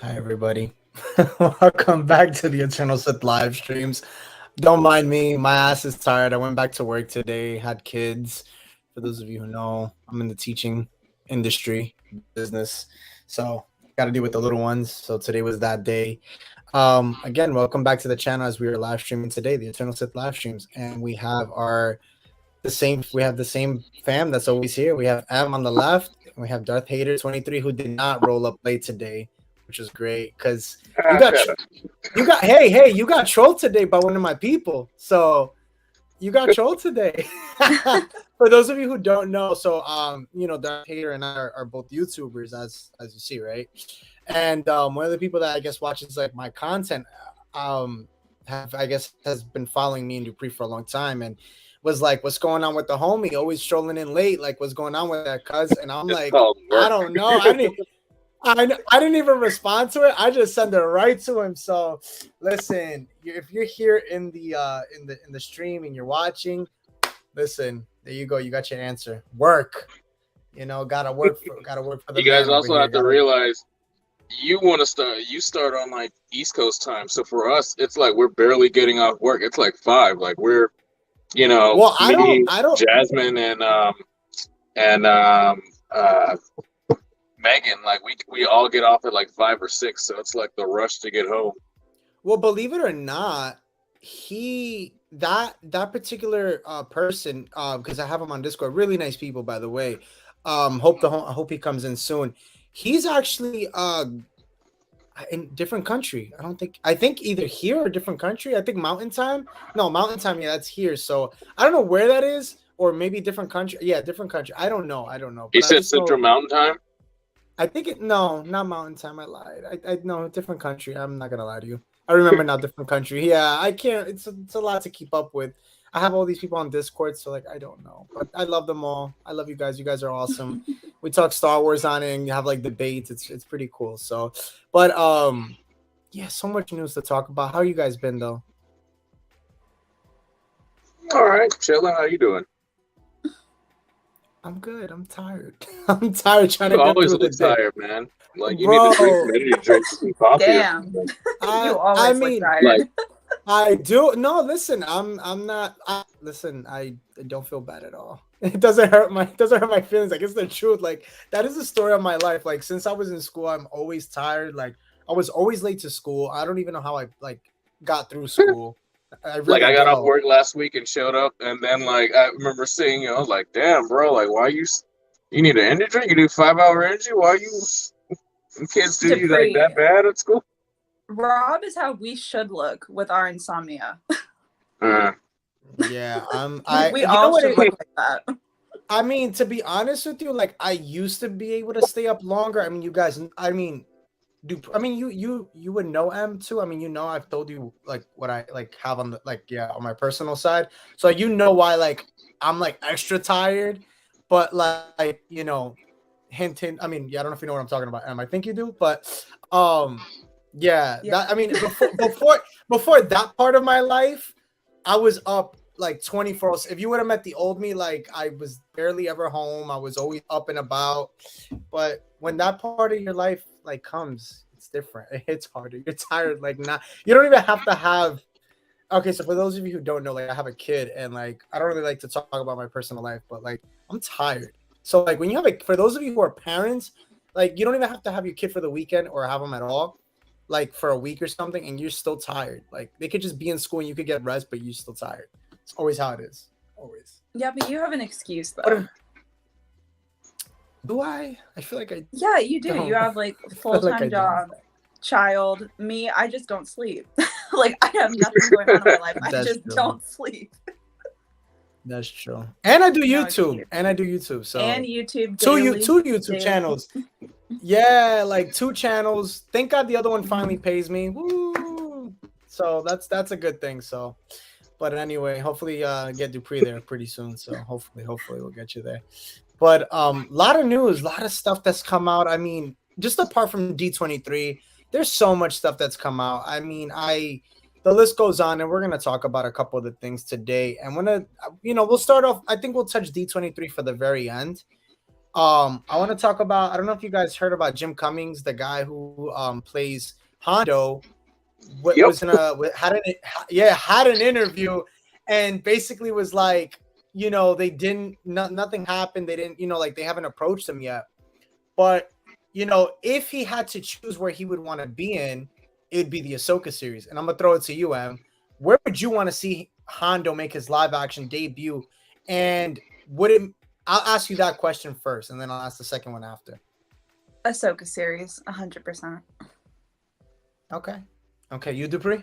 Hi, everybody. Welcome back to the Eternal Sith live streams. Don't mind me. My ass is tired. I went back to work today, had kids. For those of you who know, I'm in the teaching industry, business. So, got to deal with the little ones. So, today was that day. Again, welcome back to the channel as we are live streaming today, the Eternal Sith live streams. And we have the same fam that's always here. We have M on the left, and we have Darth Hater 23 who did not roll up late today, which was great because you got you got trolled today by one of my people. So you got trolled today. For those of you who don't know, so Darth Hater and I are both YouTubers, as you see, right? And one of the people that I guess watches like my content has been following me and Dupree for a long time and was like, what's going on with the homie? Always strolling in late. Like, what's going on with that cuz? And I'm like, I don't know. I didn't even respond to it. I just sent it right to him. So listen, if you're here in the stream and you're watching, listen, there you go. You got your answer. Work. Gotta work for the You guys man also over here. have to realize you start on like East Coast time. So for us, it's like we're barely getting off work. It's like 5. Like we're Well, I don't Jasmine and Megan, like we all get off at like 5 or 6, so it's like the rush to get home. Well, believe it or not, that particular person, because I have him on Discord, really nice people, by the way. I hope he comes in soon. He's actually in different country. I think either here or different country. I think Mountain Time. No, Mountain Time. Yeah, that's here. So I don't know where that is, or maybe different country. Yeah, different country. I don't know. You said Central Mountain Time? I think not Mountain Time. I lied. I know different country. I'm not gonna lie to you. I remember now, different country. Yeah, I can't. It's a lot to keep up with. I have all these people on Discord, so like I don't know, but I love them all. I love you guys. You guys are awesome. We talk Star Wars on it and have like debates. It's pretty cool. So, but yeah, so much news to talk about. How you guys been though? All right, chilling. How you doing? I'm good. I'm tired. I'm tired trying to get always through the day. Tired, man. Like you Bro, need to drink some energy drinks, some coffee. Damn. You always look tired. Like, I do. No, listen, I'm not. Listen, I don't feel bad at all. It doesn't hurt my feelings. Like it's the truth. Like that is the story of my life. Like since I was in school, I'm always tired. Like I was always late to school. I don't even know how I like got through school. I got off work last week and showed up, and then like I remember seeing you. I was like, damn, bro. Like why you need an energy drink? You do 5-hour energy? Why you kids do you like that bad at school? Rob is how we should look with our insomnia. Yeah, we all should look like that. I mean, to be honest with you, like I used to be able to stay up longer. I mean, you guys. You would know M too. I mean, I've told you like what I like have on the on my personal side. So why like I'm like extra tired, but like hint. I mean, I don't know if you know what I'm talking about, M. I think you do, but yeah. That, I mean, before that part of my life, I was up like 24. If you would have met the old me, like I was barely ever home. I was always up and about. But when that part of your life like comes, it's different. It hits harder. You're tired. Like you don't even have to have. Okay, so for those of you who don't know, like I have a kid, and like I don't really like to talk about my personal life, but like I'm tired. So like when you have for those of you who are parents, like you don't even have to have your kid for the weekend or have them at all. Like for a week or something, and you're still tired. Like they could just be in school and you could get rest, but you're still tired. It's always how it is. Always. Yeah, but you have an excuse though. Do I? I feel like I. Yeah, you do. You have like a full-time job, child. Me, I just don't sleep. Like I have nothing going on in my life. I just don't sleep. That's true. And I do YouTube. So and YouTube. Two YouTube channels. Yeah, like 2 channels. Thank God the other one finally pays me. Woo! So that's a good thing. So, but anyway, hopefully get Dupree there pretty soon. So hopefully we'll get you there. But lot of news, a lot of stuff that's come out. I mean, just apart from D23, there's so much stuff that's come out. I mean, the list goes on, and we're going to talk about a couple of the things today. And we'll start off, I think we'll touch D23 for the very end. I want to talk about. I don't know if you guys heard about Jim Cummings, the guy who plays Hondo. Yep. Was in a had an interview, and basically was like, they didn't. Nothing happened. They didn't. Like they haven't approached him yet. But if he had to choose where he would want to be in, it'd be the Ahsoka series. And I'm gonna throw it to you, Em. Where would you want to see Hondo make his live action debut? And would it? I'll ask you that question first, and then I'll ask the second one after. Ahsoka series, 100%. Okay, you Dupree?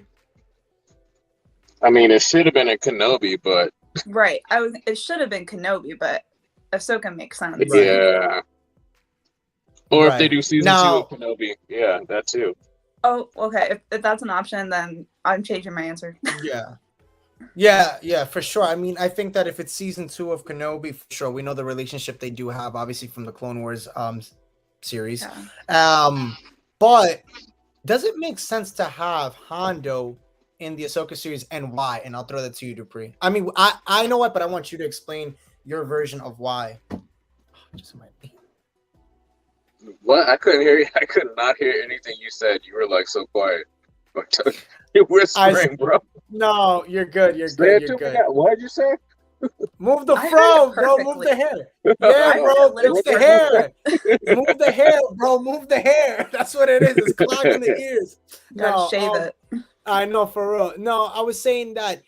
I mean, it should have been a Kenobi, but right. It should have been Kenobi, but Ahsoka makes sense. Yeah. Or if they do season 2 of Kenobi, yeah, that too. Oh, okay. If that's an option, then I'm changing my answer. Yeah, for sure. I mean, I think that if it's season 2 of Kenobi, for sure, we know the relationship they do have, obviously from the Clone Wars series. Yeah. But does it make sense to have Hondo in the Ahsoka series, and why? And I'll throw that to you, Dupree. I mean, I know what, but I want you to explain your version of why. What? I couldn't hear you. I could not hear anything you said. You were like so quiet. You're whispering, bro. No, you're good. You're good. You're good. What did you say? Move the fro, bro. Move the hair. Yeah, bro. It's the hair. Move the hair, bro. Move the hair. That's what it is. It's clogging the ears. Gotta shave it. I know, for real. No, I was saying that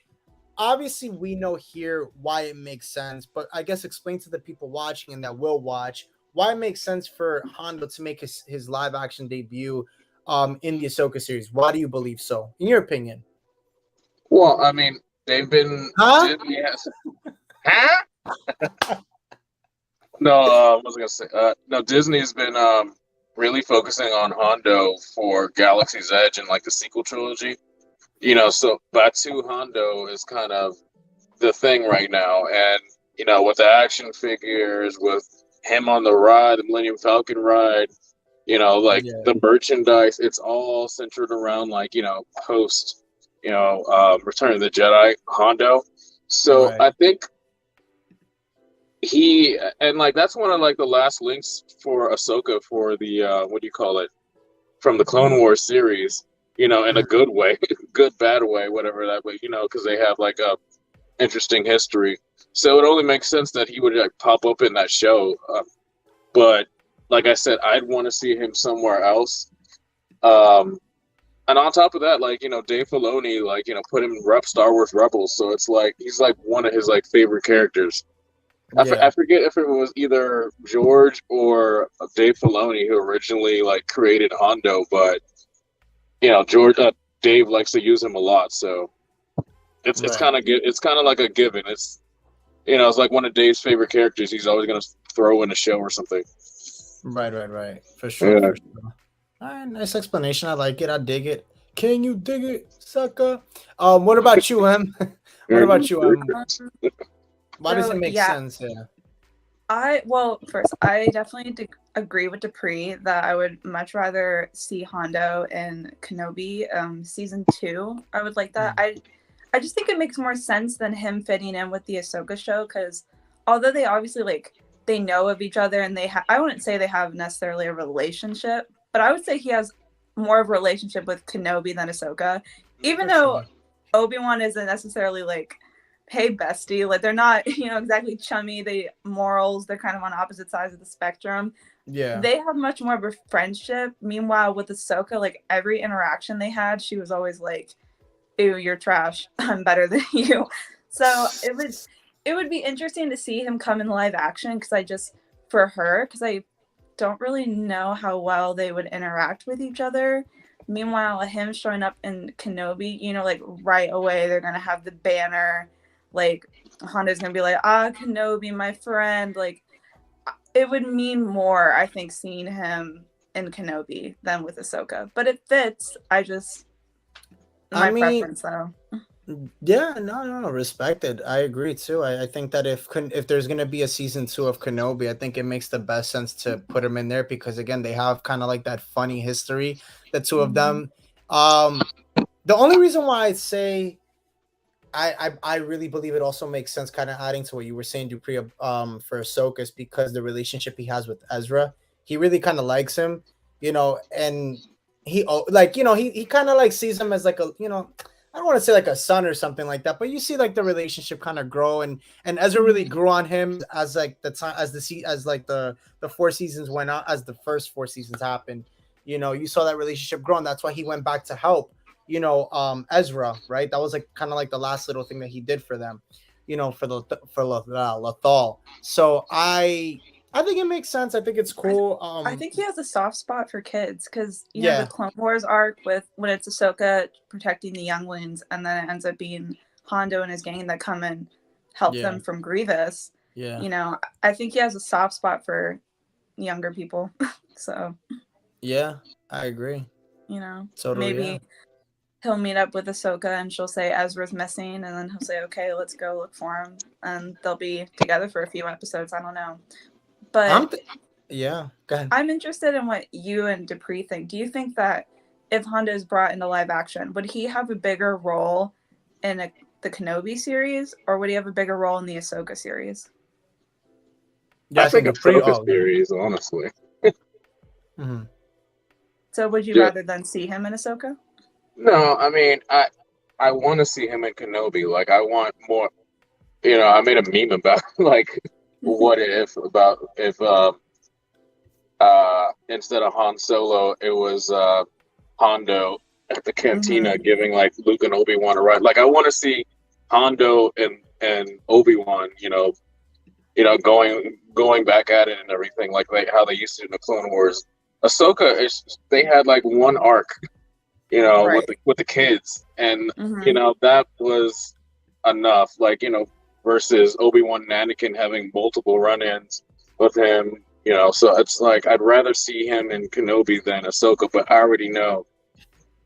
obviously we know here why it makes sense, but I guess explain to the people watching and that will watch why it makes sense for Hondo to make his live action debut in the Ahsoka series. Why do you believe so, in your opinion? Well, I mean, they've been Disney has No, I was gonna say no, Disney's been really focusing on Hondo for Galaxy's Edge and like the sequel trilogy. So Batu Hondo is kind of the thing right now, and with the action figures, with him on the ride, the Millennium Falcon ride, the merchandise, it's all centered around post, Return of the Jedi Hondo. So I think that's one of the last links for Ahsoka for the what do you call it, from the Clone Wars series, in a good way, good bad way, whatever that way, because they have a interesting history. So it only makes sense that he would pop up in that show. But like I said, I'd want to see him somewhere else. And on top of that, Dave Filoni, put him in Star Wars Rebels. So it's he's one of his favorite characters. I forget if it was either George or Dave Filoni who originally created Hondo, but Dave likes to use him a lot, so it's kind of like a given. It's it's like one of Dave's favorite characters. He's always gonna throw in a show or something. Right. For sure. For sure. All right, nice explanation. I like it. I dig it. Can you dig it, sucker? What about you, Em? What about you, Em? Why does it make sense? First, I definitely agree with Dupree that I would much rather see Hondo in Kenobi season 2. I would like that. I just think it makes more sense than him fitting in with the Ahsoka show, because although they obviously they know of each other and I wouldn't say they have necessarily a relationship, but I would say he has more of a relationship with Kenobi than Ahsoka, even though Obi-Wan isn't necessarily hey bestie, they're not exactly chummy. They're kind of on opposite sides of the spectrum. They have much more of a friendship. Meanwhile with Ahsoka, every interaction they had, she was always ew, you're trash, I'm better than you. So it would be interesting to see him come in live action, because I don't really know how well they would interact with each other. Meanwhile, him showing up in Kenobi, right away they're gonna have the banner, Honda's gonna be Kenobi, my friend. It would mean more, I think, seeing him in Kenobi than with Ahsoka. But it fits. My preference though. Yeah, no, respected. I agree too. I think that if there's gonna be a season 2 of Kenobi, I think it makes the best sense to put him in there, because again, they have kind of that funny history, the two of them. The only reason why I'd say I really believe it also makes sense, kind of adding to what you were saying, Dupree, for Ahsoka, is because the relationship he has with Ezra, he really kind of likes him, and he kind of like sees him as like a, I don't want to say like a son or something like that, but you see like the relationship kind of grow, and Ezra really grew on him as like the time as like the 4 seasons went on, as the first 4 seasons happened. You saw that relationship grow, and that's why he went back to help Ezra, right? That was like kind of like the last little thing that he did for them, for Lothal. So I think it makes sense. I think it's cool. I think he has a soft spot for kids because Yeah. the Clone Wars arc with when it's Ahsoka protecting the younglings, and then it ends up being Hondo and his gang that come and help them from Grievous. Yeah. I think he has a soft spot for younger people. So Yeah, I agree. Totally, maybe he'll meet up with Ahsoka and she'll say Ezra's missing, and then he'll say, okay, let's go look for him, and they'll be together for a few episodes. I don't know, but yeah, go ahead. I'm interested in what you and Dupree think. Do you think that if Hondo is brought into live action, would he have a bigger role in the Kenobi series, or would he have a bigger role in the Ahsoka series? Yeah, I think Ahsoka series, honestly. Mm-hmm. So would you rather than see him in Ahsoka? No, I mean, I want to see him in Kenobi. Like, I want more. I made a meme about like, what if instead of Han Solo, it was Hondo at the cantina giving like Luke and Obi-Wan a ride. Like, I want to see Hondo and Obi-Wan, going back at it and everything, like how they used to in the Clone Wars. Ahsoka, they had like one arc, Right. with the kids, and that was enough. Like, versus Obi-Wan and Anakin having multiple run-ins with him. So it's like I'd rather see him in Kenobi than Ahsoka, but I already know.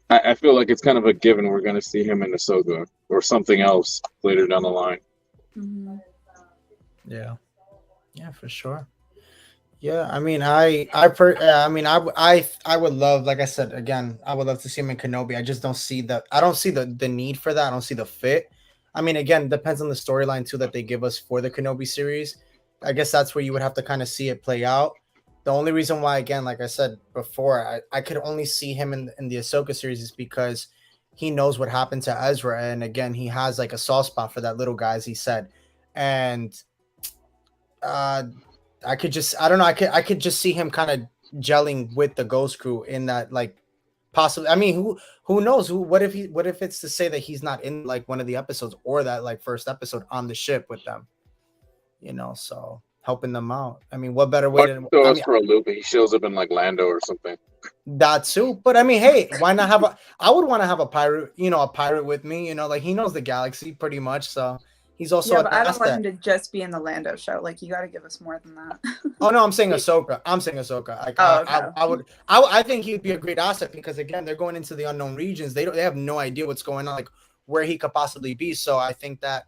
I feel like it's kind of a given we're going to see him in Ahsoka or something else later down the line. Mm-hmm. Yeah, for sure. Yeah, I mean, I would love, like I said again, I would love to see him in Kenobi. I just don't see I don't see the need for that. I don't see the fit. I mean, again, it depends on the storyline too that they give us for the Kenobi series. I guess that's where you would have to kind of see it play out. The only reason why, again, like I said before, I could only see him in the Ahsoka series is because he knows what happened to Ezra, and again, he has like a soft spot for that little guy, as he said, and I don't know, I could just see him kind of gelling with the Ghost Crew in that, like, possibly. I mean, who knows? What if it's to say that he's not in like one of the episodes, or that like first episode on the ship with them, so helping them out. I mean, what better way than for a loop? He shows up in like Lando or something. That too, but I mean, hey, why not have I would want to have a pirate, a pirate with me, like he knows the galaxy pretty much, so he's also. Yeah, but I don't want him to just be in the Lando show. Like, you got to give us more than that. Oh no, I'm saying Ahsoka. Like, okay. I think he'd be a great asset because again, they're going into the unknown regions. They have no idea what's going on, like where he could possibly be. So I think that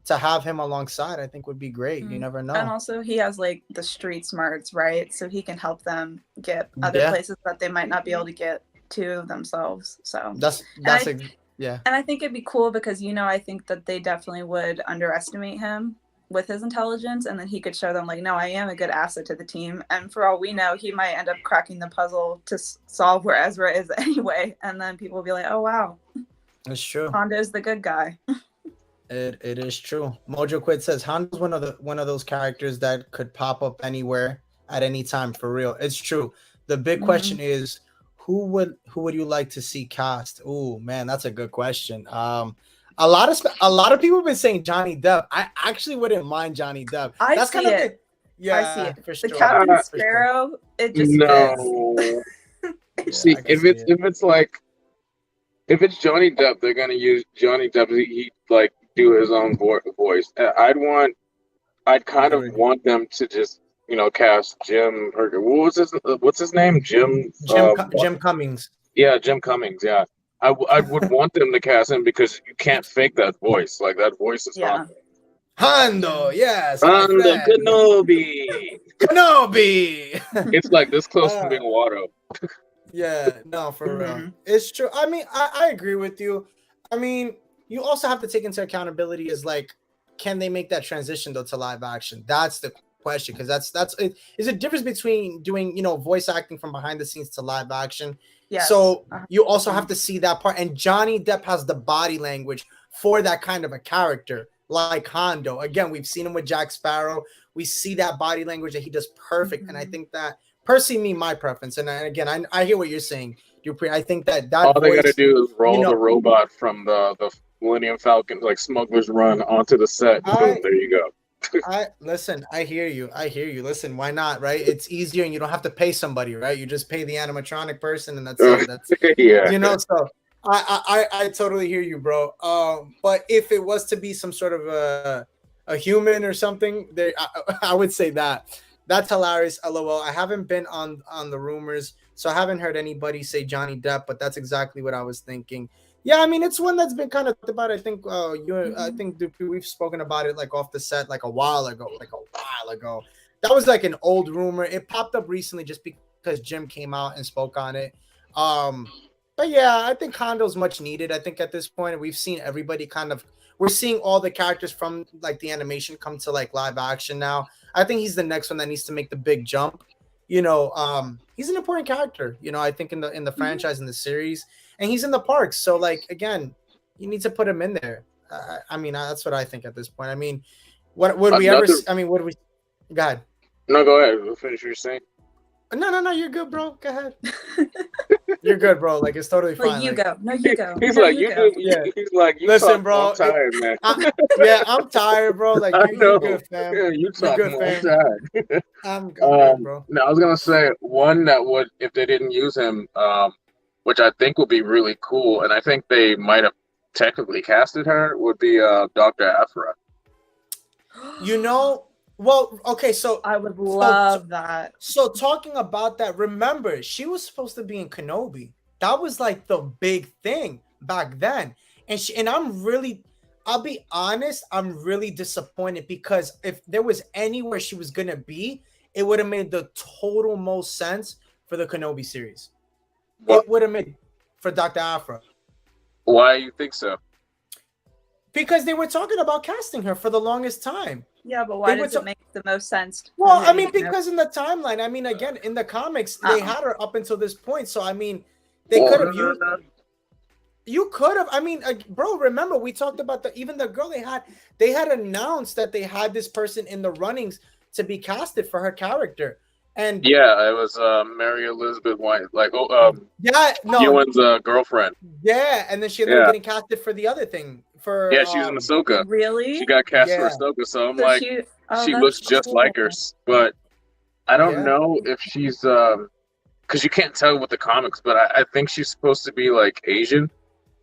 to have him alongside, I think would be great. You never know. And also, he has like the street smarts, right? So he can help them get other places that they might not be able to get to themselves. So yeah. And I think it'd be cool because, I think that they definitely would underestimate him with his intelligence, and then he could show them like, no, I am a good asset to the team. And for all we know, he might end up cracking the puzzle to solve where Ezra is anyway. And then people will be like, oh, wow. That's true. Hondo's the good guy. It is true. Mojo Quid says Hondo's one of those characters that could pop up anywhere at any time, for real. It's true. The big question is, who would you like to see cast? Oh man, that's a good question. A lot of people have been saying Johnny Depp. I actually wouldn't mind Johnny Depp. That's kind of it. Yeah, I see it. For sure. The Captain Sparrow, it just fits. See, if it's Johnny Depp, they're gonna use Johnny Depp. He like do his own voice. I'd kind of want them to just cast Jim, or what's his name? Jim Cummings. Yeah, Jim Cummings. Yeah, I would want them to cast him because you can't fake that voice. Like, that voice is Hondo, yes. Hondo Kenobi. It's like this close to being Watto. Yeah, no, for real. It's true. I mean, I agree with you. I mean, you also have to take into accountability is like, can they make that transition though to live action? That's the question, because that's it. Is a difference between doing, you know, voice acting from behind the scenes to live action. Yes. So you also have to see that part, and Johnny Depp has the body language for that kind of a character, like Hondo. Again, we've seen him with Jack Sparrow. We see that body language that he does perfect, and I think that personally, my preference. And again, I hear what you're saying, Dupree. I think that All voice, they got to do is roll you know, the robot from the Millennium Falcon, like Smuggler's Run, onto the set. Boom, there you go. Listen, I hear you. Listen, why not, right? It's easier and you don't have to pay somebody, right? You just pay the animatronic person and that's it. That's Yeah. you know, so I totally hear you, bro. But if it was to be some sort of a human or something, there I would say that. That's hilarious. LOL. I haven't been on the rumors, so I haven't heard anybody say Johnny Depp, but that's exactly what I was thinking. Yeah, I mean, it's one that's been kind of about. I think I think Dupree, we've spoken about it like off the set like a while ago. That was like an old rumor. It popped up recently just because Jim came out and spoke on it. But yeah, I think Hondo's much needed. I think at this point we've seen everybody we're seeing all the characters from like the animation come to like live action now. I think he's the next one that needs to make the big jump. You know, he's an important character, you know, I think in the franchise, in the series, and he's in the parks. So like, again, you need to put him in there. I mean, that's what I think at this point. I mean, what would we ever, I mean, would we, go ahead. No, go ahead. We'll finish what you're saying. No, you're good, bro. Go ahead. You're good, bro. Like, it's totally fine. Like, you go. No, you go. He's no, like, you go. Yeah. He's like, you listen, talk, bro. I'm tired, man. I'm tired, bro. Like, you're good, fam. Yeah, you talk, good, I'm fam. tired. I'm good, bro. No, I was gonna say one that would, if they didn't use him, which I think would be really cool, and I think they might have technically casted her, would be Dr. Aphra. You know, well, okay, so I would love that. So talking about that, remember, she was supposed to be in Kenobi. That was like the big thing back then. And I'll be honest, I'm really disappointed, because if there was anywhere she was gonna be, it would have made the total most sense for the Kenobi series. What? It would have made for Dr. Aphra. Why you think so? Because they were talking about casting her for the longest time. Yeah, but why does it make the most sense? Well, I mean, because in the timeline, I mean, again, in the comics, they had her up until this point. So, I mean, they could have used. You could have. I mean, bro, remember we talked about even the girl they had announced that they had this person in the runnings to be casted for her character. And yeah, it was Mary Elizabeth White, like Ewan's girlfriend. Yeah, and then she ended up getting casted for the other thing. She was in Ahsoka. Really? She got cast for Ahsoka, so I'm like, she looks just like her, but I don't know if she's because you can't tell with the comics, but I think she's supposed to be like Asian.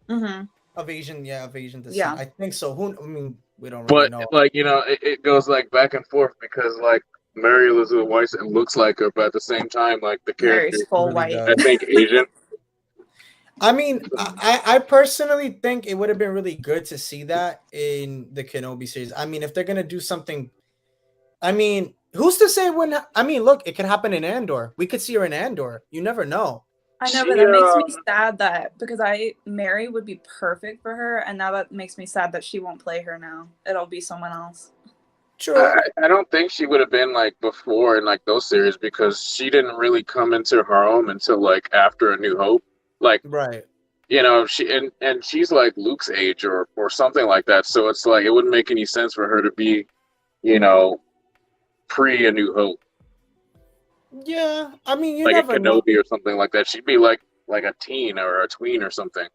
Mm-hmm. Of Asian descent. Yeah, I think so. I mean, we don't really know. But like, you know, it goes like back and forth, because like Mary Elizabeth White looks like her, but at the same time, like the character Mary's full white. I think Asian. I mean, I personally think it would have been really good to see that in the Kenobi series. I mean, if they're gonna do something, I mean, who's to say when? I mean, look, it could happen in Andor. We could see her in Andor. You never know. I know, but that makes me sad because Mary would be perfect for her, and now that makes me sad that she won't play her now. It'll be someone else. True. I don't think she would have been like before in like those series, because she didn't really come into her own until like after A New Hope. Like, right. You know, and she's like Luke's age or something like that. So it's like, it wouldn't make any sense for her to be, you know, pre A New Hope. Yeah, I mean, you like never a Kenobi or something like that. She'd be like a teen or a tween or something.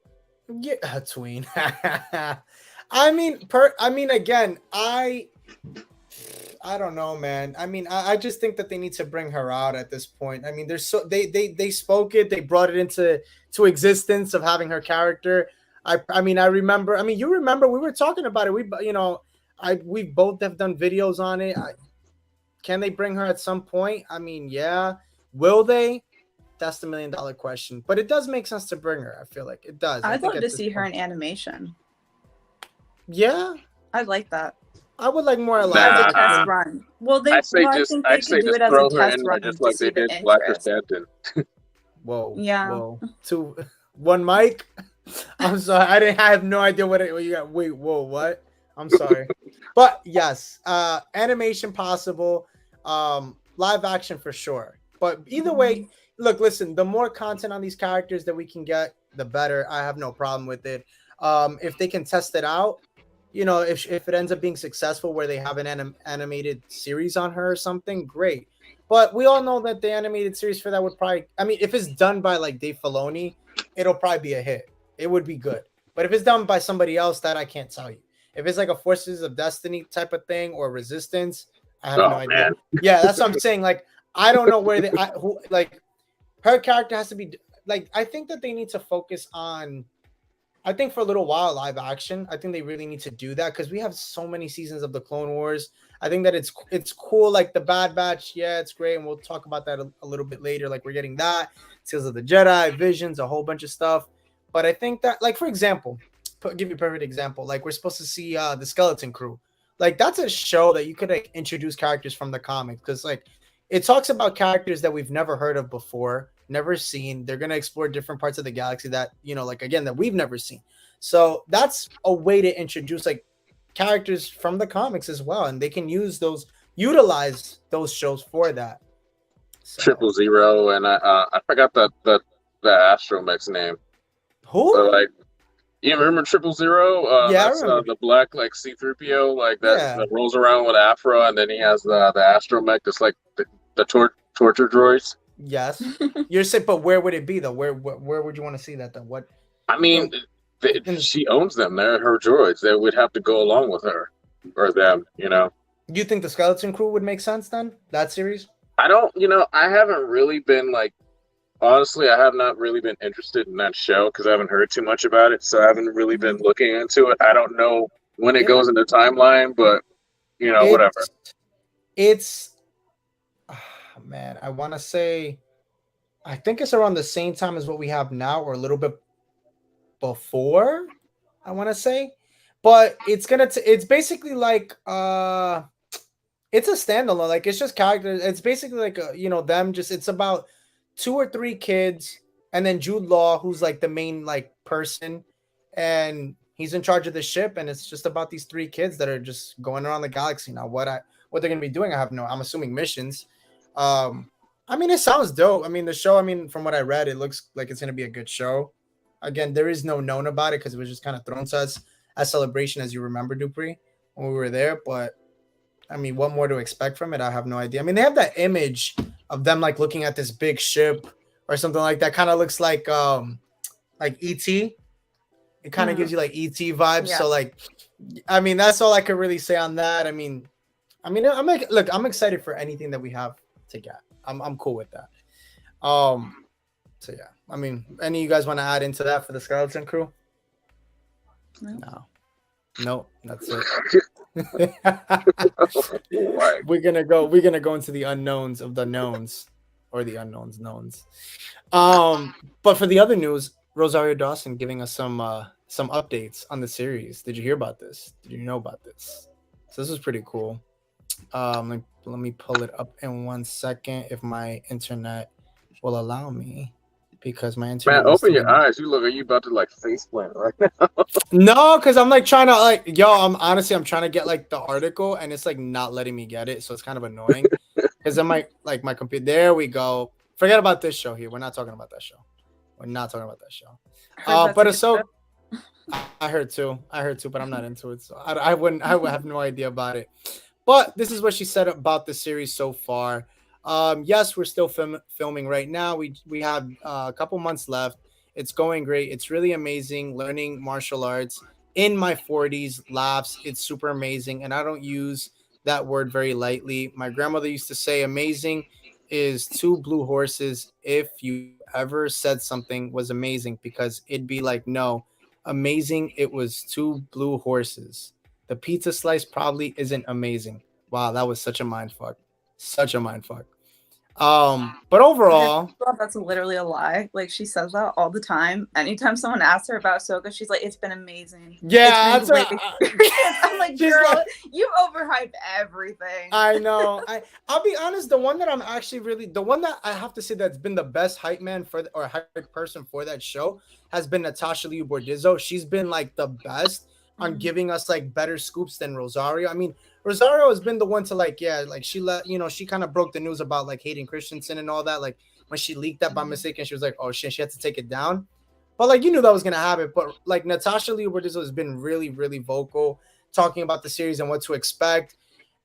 Yeah, a tween. I mean, again, I don't know, man. I mean, I just think that they need to bring her out at this point. I mean, they spoke it, they brought it into existence of having her character. I mean, you remember we were talking about it. We both have done videos on it. Can they bring her at some point? I mean, yeah. Will they? That's the $1 million question. But it does make sense to bring her. I feel like it does. I'd love to see her in animation. Yeah, I'd like that. I would like more live as a test run. Well, I think they could do it as a test run, just like they did Black Stanton. Whoa. Yeah. Whoa. 1 mic. I'm sorry. I have no idea what you got. Wait, whoa, what? I'm sorry. But yes, animation possible, live action for sure. But either way, look, listen, the more content on these characters that we can get, the better. I have no problem with it. If they can test it out, if it ends up being successful where they have an animated series on her or something, great. But we all know that the animated series for that would probably, I mean, if it's done by like Dave Filoni, it'll probably be a hit. It would be good. But if it's done by somebody else, that I can't tell you. If it's like a Forces of Destiny type of thing or Resistance, I have no idea. Man. Yeah, that's what I'm saying. Like, I don't know where like her character has to be like. I think that they need to focus on. I think for a little while, live action. I think they really need to do that because we have so many seasons of the Clone Wars. I think that it's cool. Like the Bad Batch, yeah, it's great, and we'll talk about that a little bit later. Like we're getting that Tales of the Jedi, Visions, a whole bunch of stuff. But I think that, like for example, give you a perfect example. Like we're supposed to see the Skeleton Crew. Like that's a show that you could like introduce characters from the comics because like it talks about characters that we've never heard of before, never seen. They're going to explore different parts of the galaxy that, like again, that we've never seen. So that's a way to introduce like characters from the comics as well. And they can utilize those shows for that. So. 000, and I forgot the astromech's name. Who? But like, you remember 000? Yeah, that's I remember. the black like C-3PO like that rolls around with afro, and then he has the astromech that's like the torture droids. Yes, you're saying, but where would it be though? Where would you want to see that though? What? I mean, she owns them. They're her droids. They would have to go along with her or them. You think the Skeleton Crew would make sense then? That series? I don't. I haven't really been like. Honestly, I have not really been interested in that show because I haven't heard too much about it. So I haven't really been looking into it. I don't know when it goes into timeline, but whatever. It's man, I want to say, I think it's around the same time as what we have now, or a little bit before. I want to say, but it's basically like it's a standalone. Like it's just characters. It's basically like them. Just it's about 2 or 3 kids, and then Jude Law, who's like the main like person, and he's in charge of the ship, and it's just about these 3 kids that are just going around the galaxy. Now, what they're gonna be doing, I'm assuming missions. I mean, it sounds dope. I mean, the show, from what I read, it looks like it's gonna be a good show. Again, there is no known about it because it was just kind of thrown to us at Celebration, as you remember, Dupree, when we were there. But I mean, what more to expect from it? I have no idea. I mean, they have that image of them like looking at this big ship or something like that. Kind of looks like E.T. It kind of gives you like E.T. vibes. Yeah. So like, I mean, that's all I could really say on that. I mean, I'm excited for anything that we have to get. I'm cool with that. So yeah, I mean, any of you guys want to add into that for the Skeleton Crew? No, that's it. We're gonna go into the unknowns of the knowns, or the unknowns knowns. But for the other news, Rosario Dawson giving us some updates on the series. Did you hear about this? Did you know about this? So this is pretty cool. Let me pull it up in 1 second if my internet will allow me. Because my internet. Man, open your eyes. You look like you about to like faceplant right now. No, because I'm like trying to I'm trying to get like the article and it's like not letting me get it. So it's kind of annoying. Because I'm like my computer. There we go. Forget about this show here. We're not talking about that show. But Ahsoka. I heard too, but I'm not into it. So I would have no idea about it. But this is what she said about the series so far. Yes, we're still filming right now. We have a couple months left. It's going great. It's really amazing. Learning martial arts in my 40s, laughs. It's super amazing. And I don't use that word very lightly. My grandmother used to say amazing is 2 blue horses. If you ever said something was amazing, because it'd be like, no, amazing. It was 2 blue horses. The pizza slice probably isn't amazing. Wow, that was such a mind fuck. Such a mind fuck. But overall, That's literally a lie. Like she says that all the time. Anytime someone asks her about Ahsoka, she's like, "It's been amazing. yeah, It's been a great experience." I'm like, she's girl, like, you overhype everything. I know. I'll be honest. The one that I'm actually the one that I have to say that's been the best hype man or hype person for that show has been Natasha Liu Bordizzo. She's been like the best on giving us like better scoops than Rosario. I mean, Rosario has been the one to like, yeah, like she kind of broke the news about like Hayden Christensen and all that. Like when she leaked that by mistake and she was like, oh shit, she had to take it down. But like you knew that was gonna happen. But like Natasha Liu Bordizzo has been really, really vocal, talking about the series and what to expect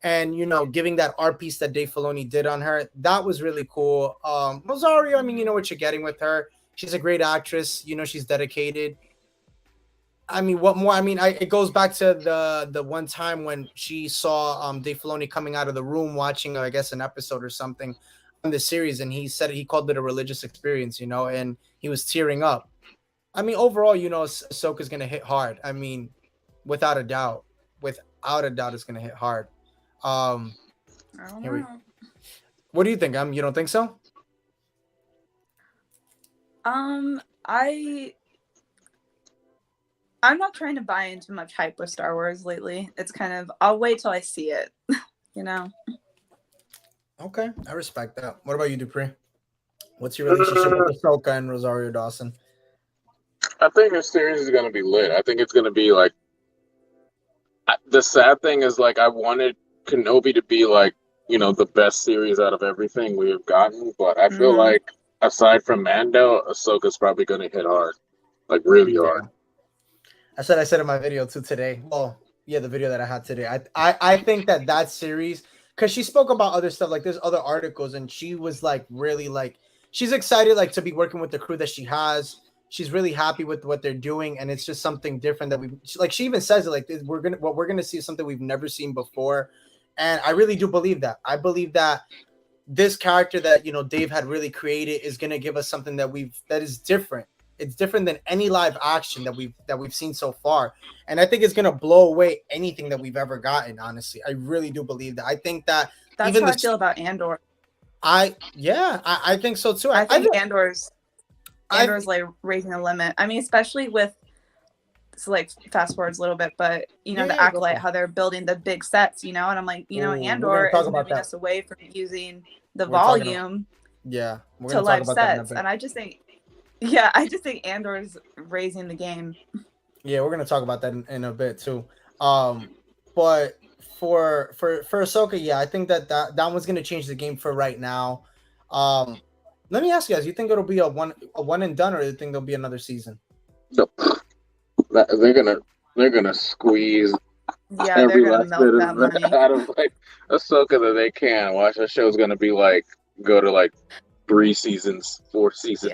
and giving that art piece that Dave Filoni did on her. That was really cool. Rosario, I mean, you know what you're getting with her. She's a great actress. She's dedicated. I mean, what more? I mean, it goes back to the one time when she saw Dave Filoni coming out of the room watching, I guess, an episode or something on the series, and he called it a religious experience, and he was tearing up. I mean, overall, Ahsoka's gonna hit hard. I mean, without a doubt, it's gonna hit hard. I don't know. What do you think? You don't think so? I'm not trying to buy into much hype with Star Wars lately. It's kind of I'll wait till I see it, Okay, I respect that. What about you, Dupree? What's your relationship with Ahsoka and Rosario Dawson? I think this series is gonna be lit. I think it's gonna be like. The sad thing is, like, I wanted Kenobi to be like, the best series out of everything we have gotten, but I feel like aside from Mando, Ahsoka's probably gonna hit hard, like really hard. I said in my video too today. Well, yeah, the video that I had today. I think that series, because she spoke about other stuff, like there's other articles, and she was like really like she's excited like to be working with the crew that she has. She's really happy with what they're doing, and it's just something different that she even says it like what we're gonna see is something we've never seen before, and I really do believe that. I believe that this character that Dave had really created is gonna give us something that is different. It's different than any live action that we've seen so far, and I think it's gonna blow away anything that we've ever gotten. Honestly, I really do believe that. I think that that's even how I feel about Andor. I think so too. I think Andor's like raising the limit. I mean, especially with like fast forwards a little bit, but the Acolyte, how they're building the big sets, and I'm like, Andor is moving us away from using the volume to live sets, and I just think Andor's raising the game. Yeah, we're gonna talk about that in a bit too. But for Ahsoka, yeah, I think that one's gonna change the game for right now. Let me ask you guys: you think it'll be a one and done, or do you think there'll be another season? No, they're gonna squeeze. Yeah, they're gonna milk that money out of like Ahsoka that they can. Watch the show's gonna be like go to like 3 seasons, 4 seasons.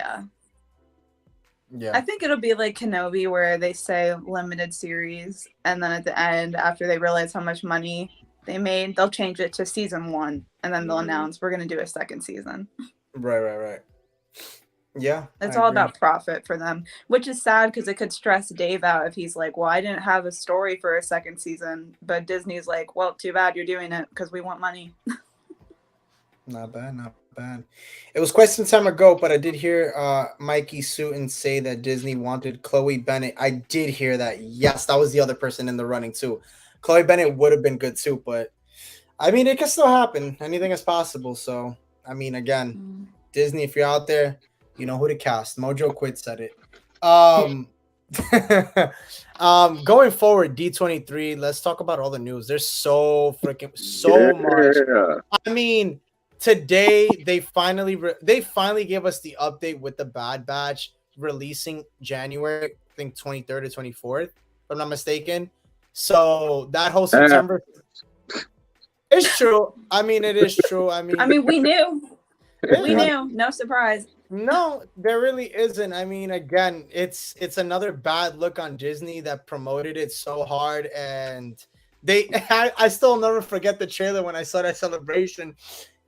Yeah. I think it'll be like Kenobi, where they say limited series, and then at the end, after they realize how much money they made, they'll change it to season 1, and then they'll announce we're gonna do a second season. Right. Yeah. It's all about profit for them, which is sad because it could stress Dave out if he's like, well, I didn't have a story for a second season, but Disney's like, well, too bad you're doing it because we want money. Not bad. It was quite some time ago, but I did hear Mikey Sutton say that Disney wanted Chloe Bennett. I did hear that. Yes, that was the other person in the running too. Chloe Bennett would have been good too, but I mean, it can still happen. Anything is possible. So, I mean, again, Disney, if you're out there, you know who to cast. Mojo Quid said it. Going forward, D23. Let's talk about all the news. There's so much. I mean, today they finally gave us the update with the Bad Batch releasing January, I think 23rd or 24th, if I'm not mistaken. So that whole September. It's true. I mean, it is true. I mean, we knew. We knew. No surprise. No, there really isn't. I mean, again, it's another bad look on Disney that promoted it so hard, and I still never forget the trailer when I saw that celebration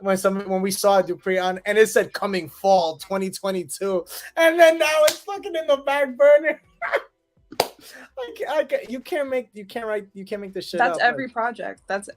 when we saw Dupree on, and it said coming fall 2022, and then now it's fucking in the back burner. You can't make this shit That's up. every project. That's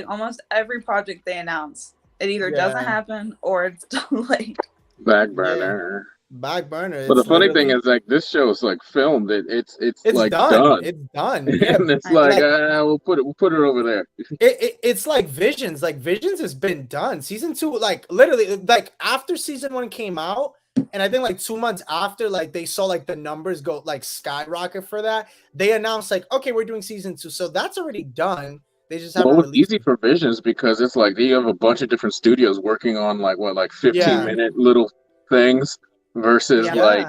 almost every project they announce. It either doesn't happen or it's delayed. Back burner. Back burner. But the It's funny thing literally is, like, this show is like filmed. It's like done. done, It's done. Yeah. and it's like, like we'll put it over there. it's like Visions. Like Visions has been done. Season 2, like literally, like after season 1 came out, and I think like 2 months after, like they saw like the numbers go like skyrocket for that. They announced like, okay, we're doing season 2, so that's already done. They just haven't Well, it's released easy for Visions because it's like you have a bunch of different studios working on like 15-minute little things versus like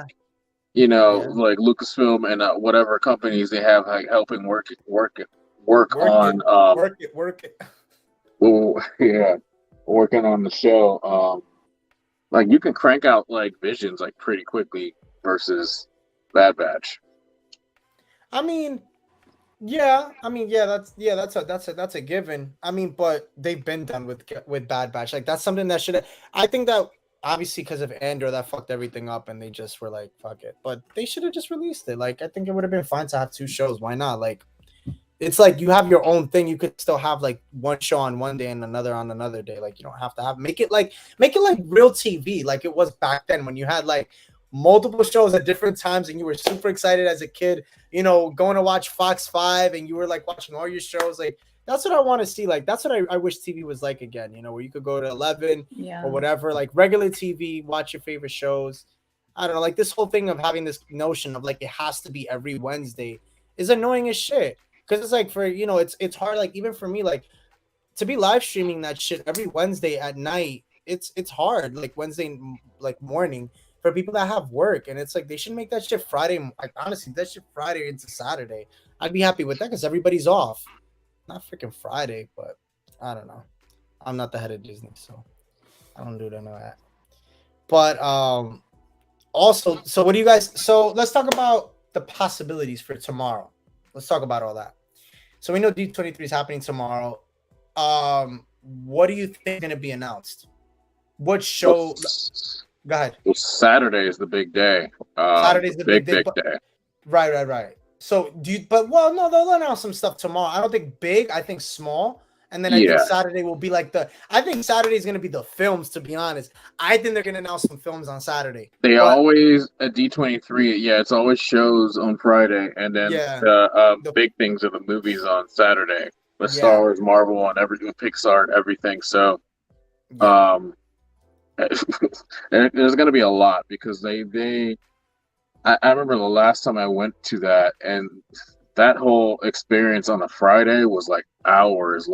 like Lucasfilm and whatever companies they have like helping work on work it. Well, yeah, working on the show. Like you can crank out like Visions like pretty quickly versus Bad Batch. I mean, that's a given. I mean, but they've been done with Bad Batch. Like that's something that should. I think that obviously because of Andor that fucked everything up, and they just were like, fuck it. But they should have just released it. Like I think it would have been fine to have 2 shows. Why not? Like it's like you have your own thing. You could still have like one show on one day and another on another day. Like you don't have to have make it like real TV, like it was back then when you had like multiple shows at different times and you were super excited as a kid, you know, going to watch Fox 5 and you were like watching all your shows. Like that's what I want to see. Like that's what I wish TV was like again, you know, where you could go to 11 or whatever, like regular TV, watch your favorite shows. I don't know, like this whole thing of having this notion of like it has to be every Wednesday is annoying as shit. Because it's like for, you know, it's hard, like even for me, like to be live streaming that shit every Wednesday at night, it's hard, like Wednesday like morning for people that have work. And it's like they should make that shit Friday. Like honestly, that shit Friday into Saturday. I'd be happy with that because everybody's off. Not freaking Friday, but I don't know. I'm not the head of Disney, so I don't do none of that. But also, so what do you guys, so let's talk about the possibilities for tomorrow. Let's talk about all that. So we know D23 is happening tomorrow. What do you think is going to be announced? What show? Go ahead. Well, Saturday is the big day. Saturday's the big day. day. Right. So do you? But well, no, they'll announce some stuff tomorrow. I don't think big. I think small. And then I think Saturday will be like I think Saturday is going to be the films, to be honest. I think they're going to announce some films on Saturday. Always, at D23, it's always shows on Friday. And then the big things are the movies on Saturday. With Star Wars, Marvel, and everything, Pixar, and everything. So, and there's going to be a lot because I remember the last time I went to that, and that whole experience on a Friday was like hours,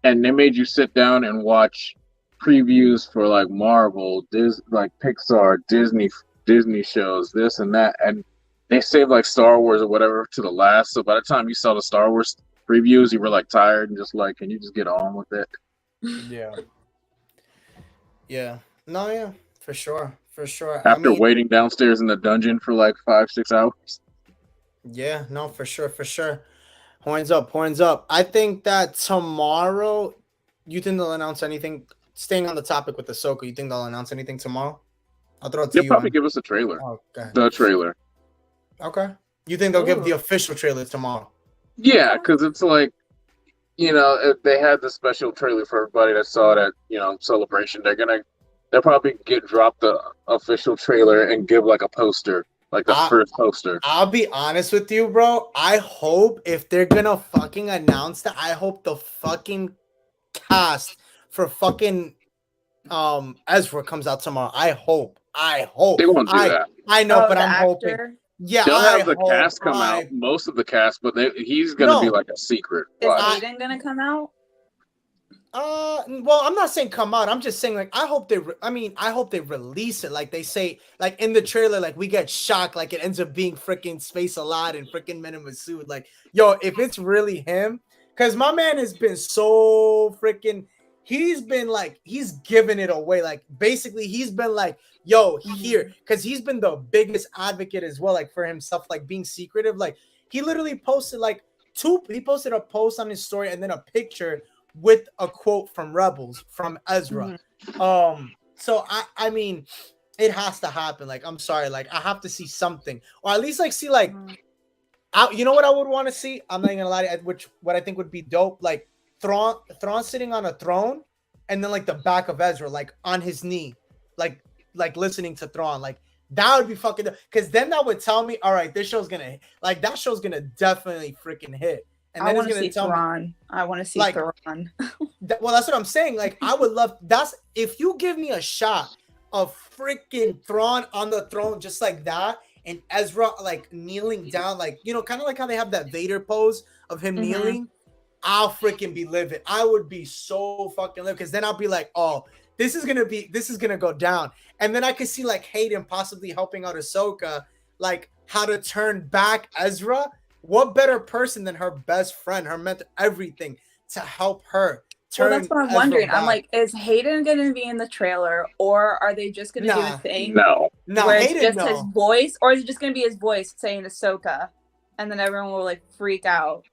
and they made you sit down and watch previews for like Marvel, like Pixar, Disney shows, this and that, and they saved like Star Wars or whatever to the last. So by the time you saw the Star Wars previews, you were like tired and just like, can you just get on with it? Yeah. No, yeah, for sure. After waiting downstairs in the dungeon for like 5-6 hours. Yeah, no, for sure. Horns up. I think that tomorrow, you think they'll announce anything? Staying on the topic with Ahsoka, you think they'll announce anything tomorrow? I'll throw it to you. They'll probably give us a trailer. Oh, the trailer. Okay. You think they'll give the official trailer tomorrow? Yeah, because it's like, you know, if they had the special trailer for everybody that saw it at, you know, Celebration, they'll probably drop the official trailer and give like a poster. Like the first poster. I'll be honest with you, bro. I hope if they're gonna fucking announce that, I hope the fucking cast for fucking Ezra comes out tomorrow. I hope. They won't do that. I know, but I'm hoping. Yeah, they'll have the cast come out. Most of the cast, but he's gonna be like a secret. Is Aiden gonna come out? Well, I'm not saying come out. I'm just saying, like, I hope they release it. Like they say, like in the trailer, like we get shocked, like it ends up being freaking Space Aladdin, freaking Men in Suit. Like, yo, if it's really him, because my man has been so freaking, he's given it away. Like, basically, he's been like, yo, here, because he's been the biggest advocate as well, like for himself, like being secretive. Like, he literally posted he posted a post on his story and then a picture with a quote from Rebels from Ezra. So I mean, it has to happen. Like, I'm sorry, like I have to see something, or at least like see like, you know what I would want to see? I'm not gonna lie to you, what I think would be dope, like Thrawn sitting on a throne, and then like the back of Ezra, like on his knee, like listening to Thrawn. Like that would be fucking. Because then that would tell me, all right, this show's gonna like that show's gonna definitely freaking hit. And I then it's want to gonna see tell me, Thrawn. I want to see like, Thrawn. well, that's what I'm saying. Like, I would love that's if you give me a shot of freaking Thrawn on the throne just like that, and Ezra like kneeling down, like kind of like how they have that Vader pose of him kneeling. I'll freaking be livid. I would be so fucking livid because then I'll be like, oh, this is gonna go down, and then I could see like Hayden possibly helping out Ahsoka, like how to turn back Ezra. What better person than her best friend, her mentor, everything to help her turn? Well, that's what I'm Ezra wondering. back. I'm like, is Hayden going to be in the trailer, or are they just going to do a thing No. where it's Hayden, just his voice, or is it just going to be his voice saying Ahsoka, and then everyone will like freak out?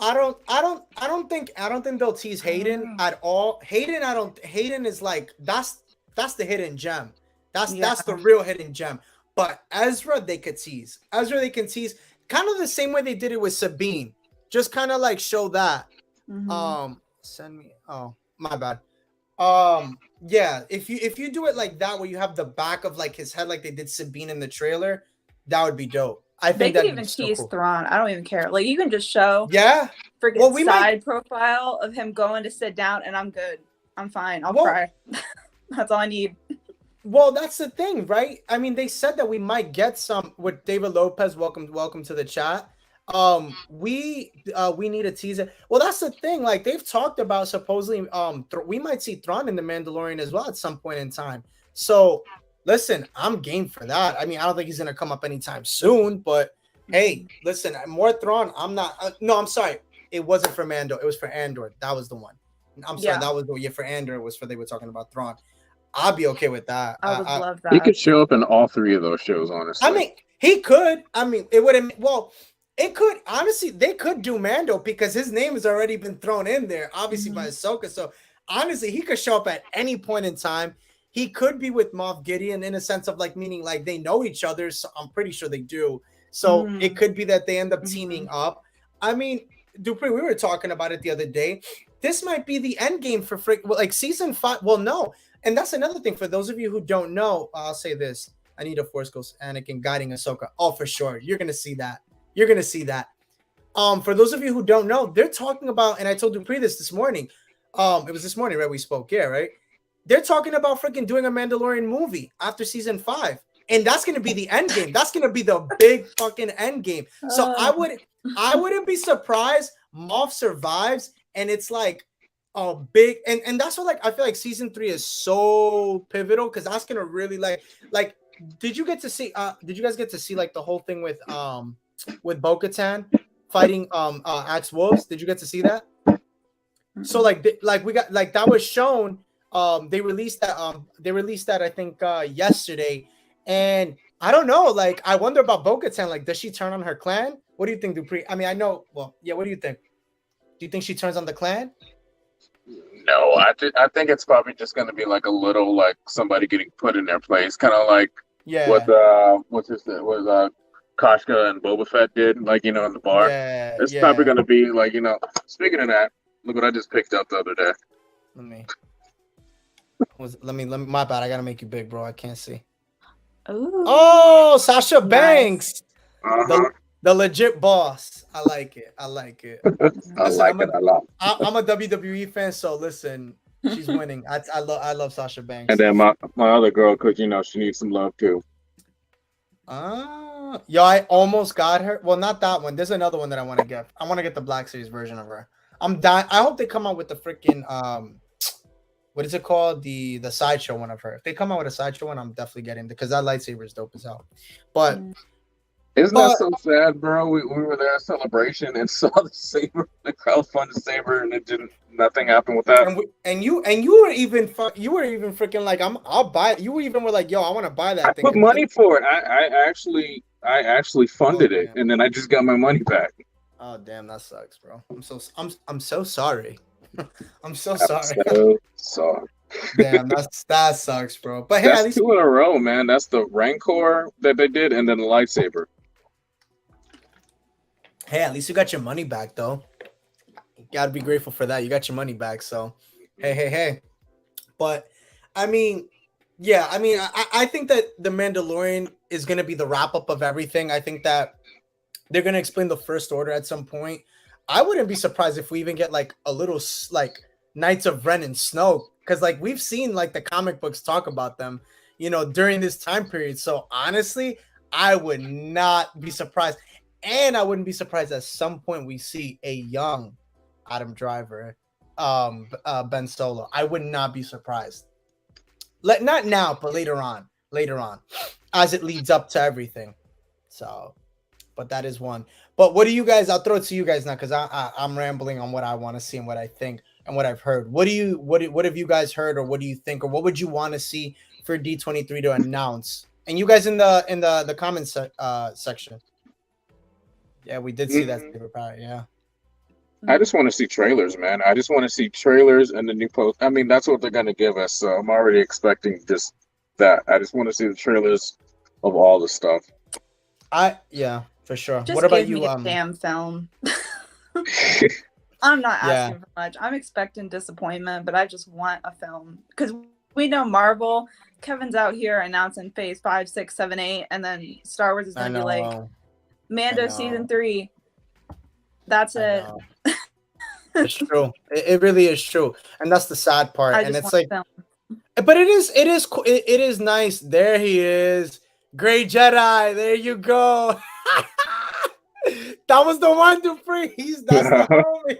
I don't think they'll tease Hayden at all. Hayden is like that's the hidden gem. That's the real hidden gem. But Ezra they could tease. They can tease kind of the same way they did it with Sabine. Just kind of like show that. Send me. Oh, my bad. Yeah, if you do it like that where you have the back of like his head like they did Sabine in the trailer, that would be dope. I think they could even tease Thrawn. I don't even care. Like you can just show freaking side profile of him going to sit down, and I'm good. I'm fine. I'll cry. That's all I need. Well, that's the thing, right? I mean, they said that we might get some with David Lopez. Welcome to the chat. We need a teaser. Well, that's the thing. Like they've talked about supposedly, we might see Thrawn in the Mandalorian as well at some point in time. So listen, I'm game for that. I mean, I don't think he's gonna come up anytime soon, but hey, listen, more Thrawn. I'm not. No, I'm sorry. It wasn't for Mando. It was for Andor. That was the one. I'm sorry. That was for Andor. It was for they were talking about Thrawn. I'll be okay with that. I would love that. He could show up in all three of those shows, honestly. I mean, he could. I mean, it wouldn't. Well, it could. Honestly, they could do Mando because his name has already been thrown in there, obviously by Ahsoka. So honestly, he could show up at any point in time. He could be with Moff Gideon in a sense of like meaning like they know each other. So I'm pretty sure they do. So it could be that they end up teaming up. I mean, Dupree, we were talking about it the other day. This might be the end game for like season 5. Well, no. And that's another thing for those of you who don't know. I'll say this: I need a Force Ghost Anakin guiding Ahsoka. Oh, for sure, you're gonna see that. You're gonna see that. For those of you who don't know, they're talking about, and I told Dupree this morning. It was this morning, right? We spoke, yeah, right. They're talking about freaking doing a Mandalorian movie after season 5, and that's gonna be the end game. That's gonna be the big fucking end game. So I wouldn't be surprised Moff survives, and it's like. Big and that's what like I feel like season 3 is so pivotal because that's gonna really like did you guys get to see like the whole thing with Bo-Katan fighting Axe Wolves? Did you get to see that? So we got like that was shown. They released that I think yesterday, and I don't know, like I wonder about Bo-Katan. Like, does she turn on her clan? What do you think, Dupree? I mean, I know. Well, yeah. What do you think? Do you think she turns on the clan? No, I think it's probably just going to be like a little like somebody getting put in their place, kind of like what Koshka and Boba Fett did, like in the bar. It's probably going to be like Speaking of that, look what I just picked up the other day. Let me. My bad. I gotta make you big, bro. I can't see. Ooh. Oh, Sasha Banks, Uh-huh. the legit boss. I like it. I like it a lot. I'm a WWE fan, so listen, she's winning. I love Sasha Banks. And then my other girl, because she needs some love too. Yo, I almost got her. Well, not that one. There's another one that I want to get. I want to get the Black Series version of her. I'm dying. I hope they come out with the freaking what is it called? The sideshow one of her. If they come out with a sideshow one, I'm definitely getting it because that lightsaber is dope as hell. But isn't that so sad, bro? We were there at Celebration and saw the saber, the crowdfunded saber, and nothing happened with that. And you were even freaking like I'll buy it. You were like, yo, I want to buy that thing. I put money for it. I actually funded it, and then I just got my money back. Oh damn, that sucks, bro. I'm so sorry. I'm so sorry. Damn, that sucks, bro. But hey, that's at least 2 in a row, man. That's the Rancor that they did, and then the lightsaber. Hey, at least you got your money back, though. You gotta be grateful for that. You got your money back, so hey. But I mean, yeah, I mean, I think that the Mandalorian is going to be the wrap up of everything. I think that they're going to explain the First Order at some point. I wouldn't be surprised if we even get like a little like Knights of Ren and Snoke, because like we've seen like the comic books talk about them, during this time period. So honestly, I would not be surprised, and I wouldn't be surprised at some point we see a young Adam Driver, Ben Solo. I would not be surprised. Not now, but later on, as it leads up to everything. So, but that is one. But what do you guys? I'll throw it to you guys now because I'm rambling on what I want to see and what I think and what I've heard. What have you guys heard, or what do you think, or what would you want to see for D23 to announce? And you guys in the comments section. Yeah, we did see that favorite part. Yeah. I just want to see trailers, man. I just want to see trailers and the new post. I mean, that's what they're going to give us. So I'm already expecting just that. I just want to see the trailers of all the stuff. Yeah, for sure. Just what about give you? Me a damn film. I'm not asking for much. I'm expecting disappointment, but I just want a film because we know Marvel. Kevin's out here announcing Phase 5, 6, 7, 8, and then Star Wars is going to be like Mando Season 3. That's it. It's true. It really is true, and that's the sad part. And it's like, film. But it is nice. There he is, Gray Jedi. There you go. That was the one, Dupree. That's the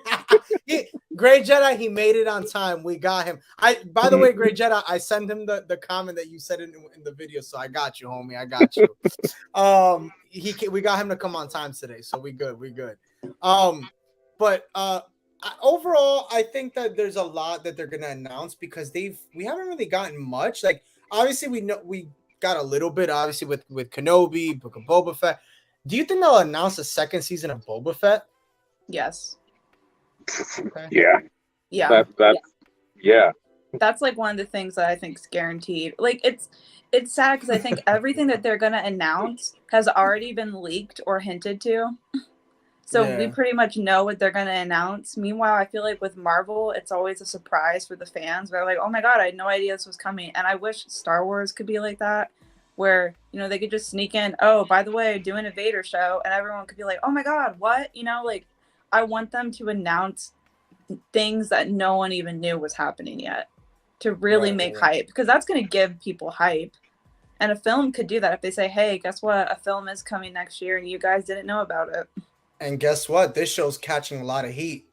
homie. Gray Jedi. He made it on time. We got him. By the way, Gray Jedi, I sent him the comment that you said in the video, so I got you, homie. I got you. We got him to come on time today, so we good. But overall, I think that there's a lot that they're gonna announce because we haven't really gotten much. Like obviously we got a little bit, obviously with Kenobi, Book of Boba Fett. Do you think they'll announce a second season of Boba Fett? Yes. Okay. Yeah. Yeah. That's like one of the things that I think is guaranteed. Like it's sad because I think everything that they're gonna announce has already been leaked or hinted to. So we pretty much know what they're going to announce. Meanwhile, I feel like with Marvel, it's always a surprise for the fans. They're like, oh my God, I had no idea this was coming. And I wish Star Wars could be like that, where, they could just sneak in, oh, by the way, doing a Vader show. And everyone could be like, oh my God, what? I want them to announce things that no one even knew was happening yet to really make hype. Because that's going to give people hype. And a film could do that if they say, hey, guess what? A film is coming next year and you guys didn't know about it. And guess what? This show's catching a lot of heat.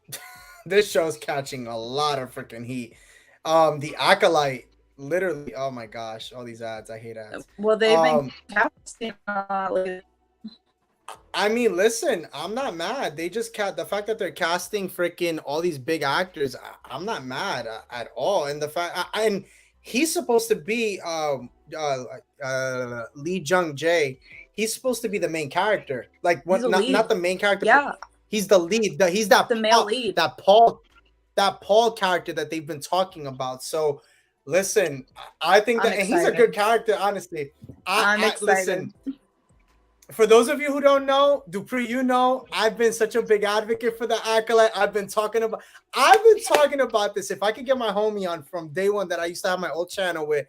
This show's catching a lot of freaking heat. The Acolyte, literally, oh my gosh, all these ads. I hate ads. Well, they've been casting. I mean, listen, I'm not mad. They just the fact that they're casting freaking all these big actors. I'm not mad at all. And the fact, and he's supposed to be Lee Jung Jae. He's supposed to be the main character, like not the main character. Yeah, he's the lead. He's the male lead. That Paul character that they've been talking about. So, listen, I think and he's a good character. Honestly, I'm excited. Listen. For those of you who don't know, Dupree, I've been such a big advocate for the Acolyte. I've been talking about this. If I could get my homie on from day one that I used to have my old channel with.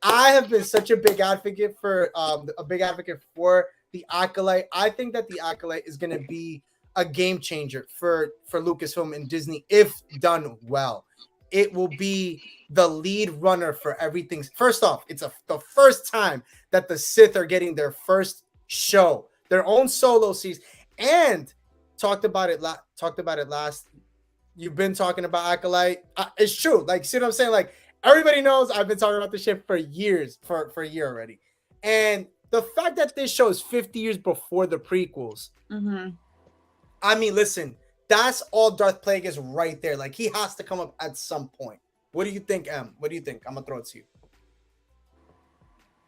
I have been such a big advocate for the Acolyte. I think that the Acolyte is going to be a game changer for Lucasfilm and Disney if done well. It will be the lead runner for everything. First off, it's the first time that the Sith are getting their first show, their own solo series, and talked about it last. You've been talking about Acolyte. It's true. Like, see what I'm saying? Like. Everybody knows I've been talking about this shit for years, for a year already. And the fact that this show is 50 years before the prequels. Mm-hmm. I mean, listen, that's all Darth Plagueis right there. Like, he has to come up at some point. What do you think, Em? What do you think? I'm going to throw it to you.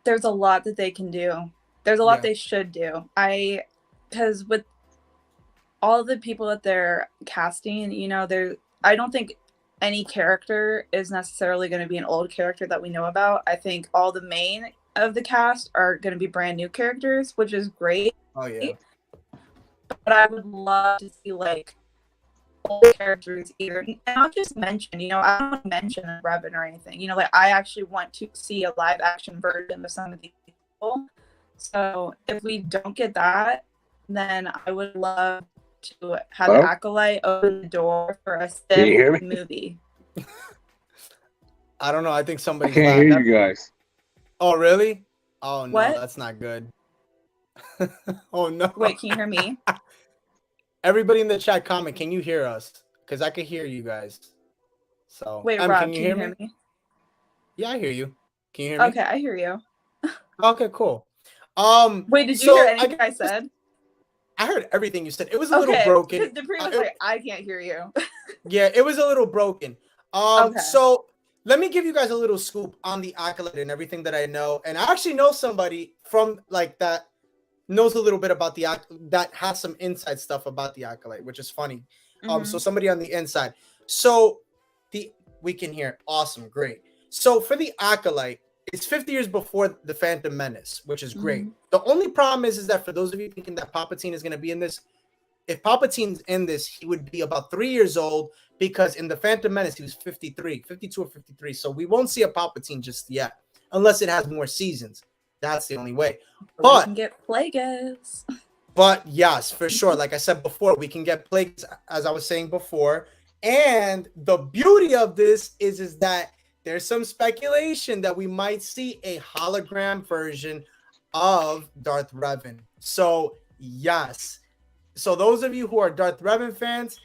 There's a lot that they can do. There's a lot they should do. Because with all the people that they're casting, I don't think any character is necessarily going to be an old character that we know about. I think all the main of the cast are going to be brand new characters, which is great. Oh yeah. But I would love to see like old characters either. And I'll just mention, you know, I don't want to mention Revan or anything. You know, like I actually want to see a live action version of some of these people. So if we don't get that, then I would love to have Hello? Acolyte open the door for a Can you hear Sith me? movie. I don't know. I think I somebody's can't lagged. hear you guys. Oh, really? Oh, no, What? that's not good. Oh, no. Wait, can you hear me? Everybody in the chat comment, can you hear us? Because I can hear you guys. So, Wait, Em, Rob, can you hear me? me? Yeah, I hear you. Can you hear me? Okay, I hear you. Okay, cool. Wait, did you so hear anything I guess- said? I heard everything you said. It was a little Okay, broken. because Dupree was like, I can't hear you. Yeah, it was a little broken. Okay. So let me give you guys a little scoop on the Acolyte and everything that I know. And I actually know somebody from like that knows a little bit about that has some inside stuff about the Acolyte, which is funny. So somebody on the inside. So we can hear. Awesome, great. So for the Acolyte, it's 50 years before the Phantom Menace, which is great. The only problem is that for those of you thinking that Palpatine is going to be in this, if Palpatine's in this, he would be about 3 years old because in the Phantom Menace, he was 52 or 53. So we won't see a Palpatine just yet, unless it has more seasons. That's the only way. But we can get Plagueis. But yes, for sure. Like I said before, we can get Plagueis, as I was saying before. And the beauty of this is that there's some speculation that we might see a hologram version of Darth Revan. So yes. So those of you who are Darth Revan fans,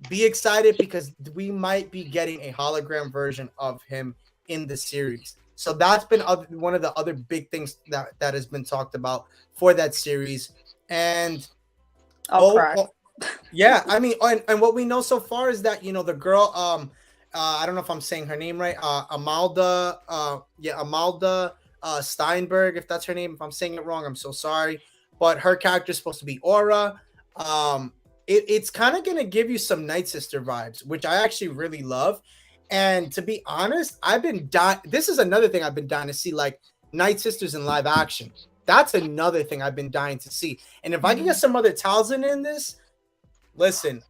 be excited because we might be getting a hologram version of him in the series. So that's been one of the other big things that has been talked about for that series. And yeah, I mean, and what we know so far is that, you know, the girl, I don't know if I'm saying her name right, Amalda Steinberg, if that's her name. If I'm saying it wrong, I'm so sorry. But her character is supposed to be Aura. It's kind of going to give you some Night Sister vibes, which I actually really love. And to be honest, I've been dying. This is another thing I've been dying to see, like Night Sisters in live action. That's another thing I've been dying to see. And if I can get some other Talzin in this, listen,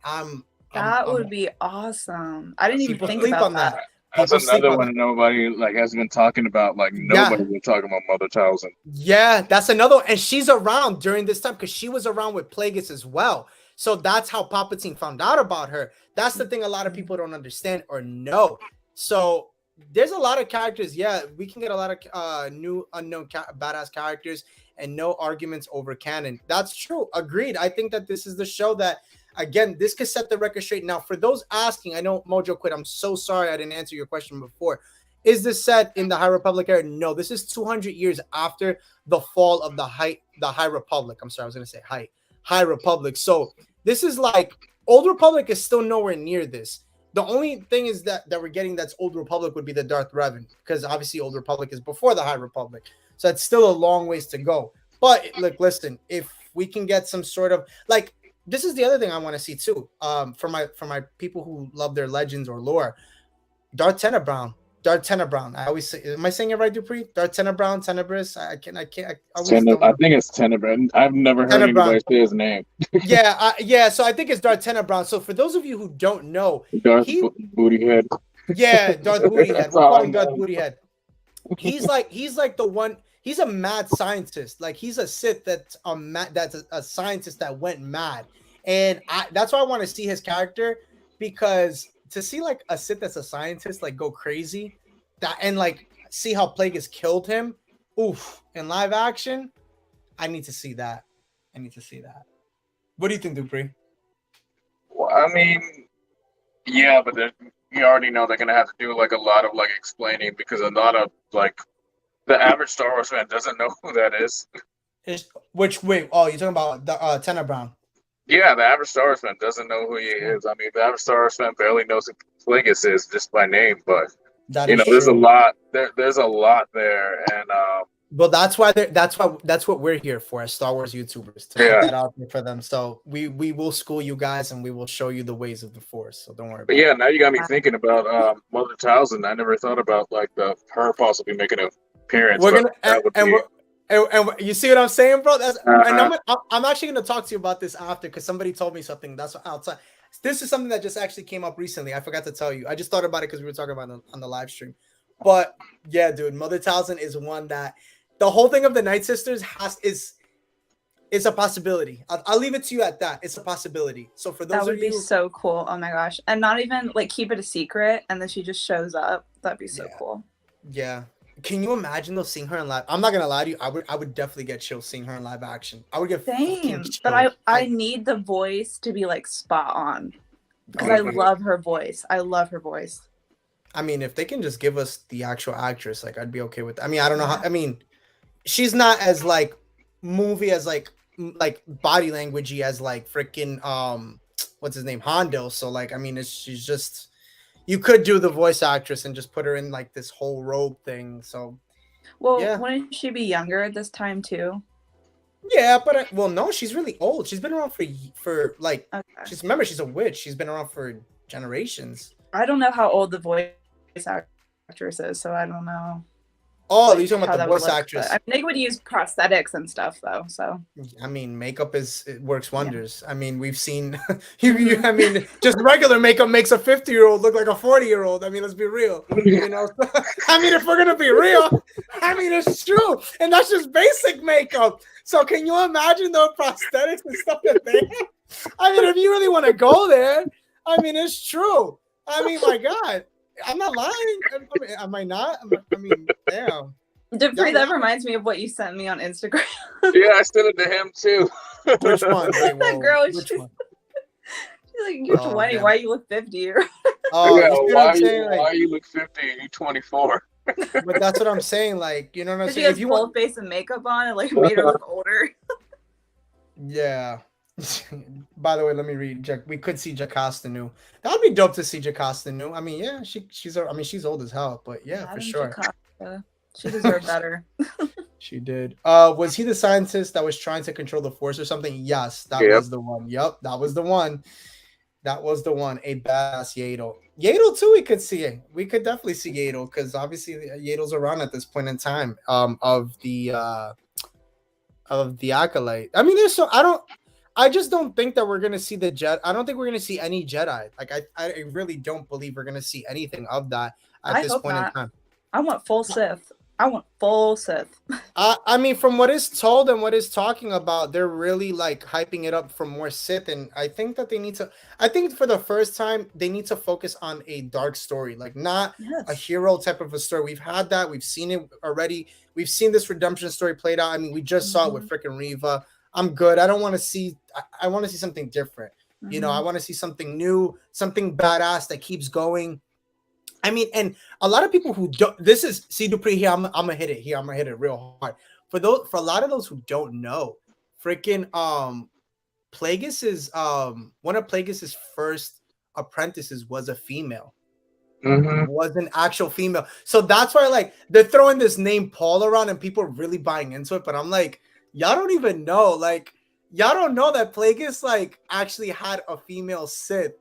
that would be awesome. I didn't even think about that. That's another one nobody like has been talking about. Like nobody been talking about Mother Talzin. Yeah, that's another one. And she's around during this time because she was around with Plagueis as well. So that's how Palpatine found out about her. That's the thing a lot of people don't understand or know. So there's a lot of characters. Yeah, we can get a lot of new unknown badass characters and no arguments over canon. That's true. Agreed. I think that this is the show that, again, this could set the record straight. Now, for those asking, I know Mojo quit. I'm so sorry I didn't answer your question before. Is this set in the High Republic era? No, this is 200 years after the fall of the High Republic. I'm sorry, I was going to say High Republic. So this is like Old Republic is still nowhere near this. The only thing is that we're getting that's Old Republic would be the Darth Revan, because obviously Old Republic is before the High Republic. So it's still a long ways to go. But look, listen, if we can get some sort of like, this is the other thing I want to see too. For my people who love their legends or lore, Darth Tenebrae. I always say, am I saying it right, Dupree? Darth Tenebrae, Tenebris. I can't. I think it's Tenebrae. I've never heard anybody say his name. yeah. So I think it's Darth Tenebrae. So for those of you who don't know, Darth Bootyhead. Yeah, Darth Bootyhead. We'll call him Darth Bootyhead. He's like the one. He's a mad scientist. Like he's a Sith that's a scientist that went mad, and that's why I want to see his character, because to see like a Sith that's a scientist like go crazy, that and like see how Plagueis killed him, oof, in live action, I need to see that. What do you think, Dupree? Well, I mean, yeah, but you already know they're gonna have to do like a lot of like explaining, because a lot of like the average Star Wars fan doesn't know who that is. Wait, oh, you're talking about the Tenebrae. Yeah, the average Star Wars fan doesn't know who he is. I mean, the average Star Wars fan barely knows who Plagueis is just by name, but there's a lot there's a lot there, and well, that's what we're here for as Star Wars YouTubers, to put that out there for them. So we will school you guys and we will show you the ways of the Force. So don't worry about it. Now you got me thinking about Mother Talzin. I never thought about like her possibly making an appearance. We're gonna and you see what I'm saying, bro? And I'm actually gonna talk to you about this after, because somebody told me something. That's outside. this is something that just actually came up recently. I forgot to tell you. I just thought about it because we were talking about it on the live stream. But yeah, dude, Mother Talzin is one that the whole thing of the Night Sisters is a possibility. I'll leave it to you at that. It's a possibility. So for those That would of you, be so cool. Oh my gosh. And not even like keep it a secret and then she just shows up. That'd be so cool. yeah. Can you imagine though seeing her in live? I'm not gonna lie to you. I would definitely get chills seeing her in live action. I would get fucking Same. chills. But I need the voice to be like spot on. Because I love her voice. I love her voice. I mean, if they can just give us the actual actress, like I'd be okay with that. I mean, I don't know how. I mean, she's not as like movie as like body languagey as like freaking what's his name, Hondo. So like, I mean, she's just, you could do the voice actress and just put her in like this whole robe thing. So well, yeah. Wouldn't she be younger this time too? Yeah, but well, no, she's really old. She's been around for like, remember, she's a witch. She's been around for generations. I don't know how old the voice actress is, so I don't know. Oh, like, you're talking about the voice actress. I mean, they would use prosthetics and stuff, though. So I mean, makeup it works wonders. Yeah. I mean, we've seen. I mean, just regular makeup makes a 50-year-old look like a 40-year-old. I mean, let's be real. You know, I mean, if we're gonna be real, I mean, it's true, and that's just basic makeup. So, can you imagine the prosthetics and stuff that they have? I mean, if you really want to go there, I mean, it's true. I mean, my God. I'm not lying. I mean, am I not? I mean, damn. Dupree, that reminds me of what you sent me on Instagram. Yeah, I sent it to him too. Which one? Wait, that girl, which one? She's like, you're 20. Man. Why you look 50? Oh, yeah, why you look 50 and you 24? But that's what I'm saying. Like, you know what I'm saying? She has full face of makeup on and like made her look older. Yeah. By the way, let me read. We could see Jocasta Nu. That would be dope to see Jocasta Nu. I mean, yeah, she's old as hell, but yeah, for sure. Jocasta. She deserved better. She did. Was he the scientist that was trying to control the Force or something? Yes, that was the one. Yep, that was the one. That was the one. A badass Yaddle. Yaddle too. We could see it. We could definitely see Yaddle because obviously Yaddle's around at this point in time. Of the Acolyte. I mean, I just don't think that we're gonna see the Jedi. I don't think we're gonna see any Jedi. Like I really don't believe we're gonna see anything of that at this point in time. I want full Sith. I want full Sith. I mean, from what is told and what is talking about, they're really like hyping it up for more Sith, and I think that they need to. I think for the first time, they need to focus on a dark story, like not a hero type of a story. We've had that. We've seen it already. We've seen this redemption story played out. I mean, we just saw it with freaking Reva. I'm good. I don't want to see. I want to see something different. You know, I want to see something new, something badass that keeps going. I mean, and a lot of people who don't. This is see Dupree here. I'm gonna hit it here. I'm gonna hit it real hard. For a lot of those who don't know, freaking Plagueis is one of Plagueis's first apprentices was a female. Was an actual female. So that's why like they're throwing this name Paul around and people are really buying into it. But I'm like, y'all don't even know. Like, y'all don't know that Plagueis like actually had a female Sith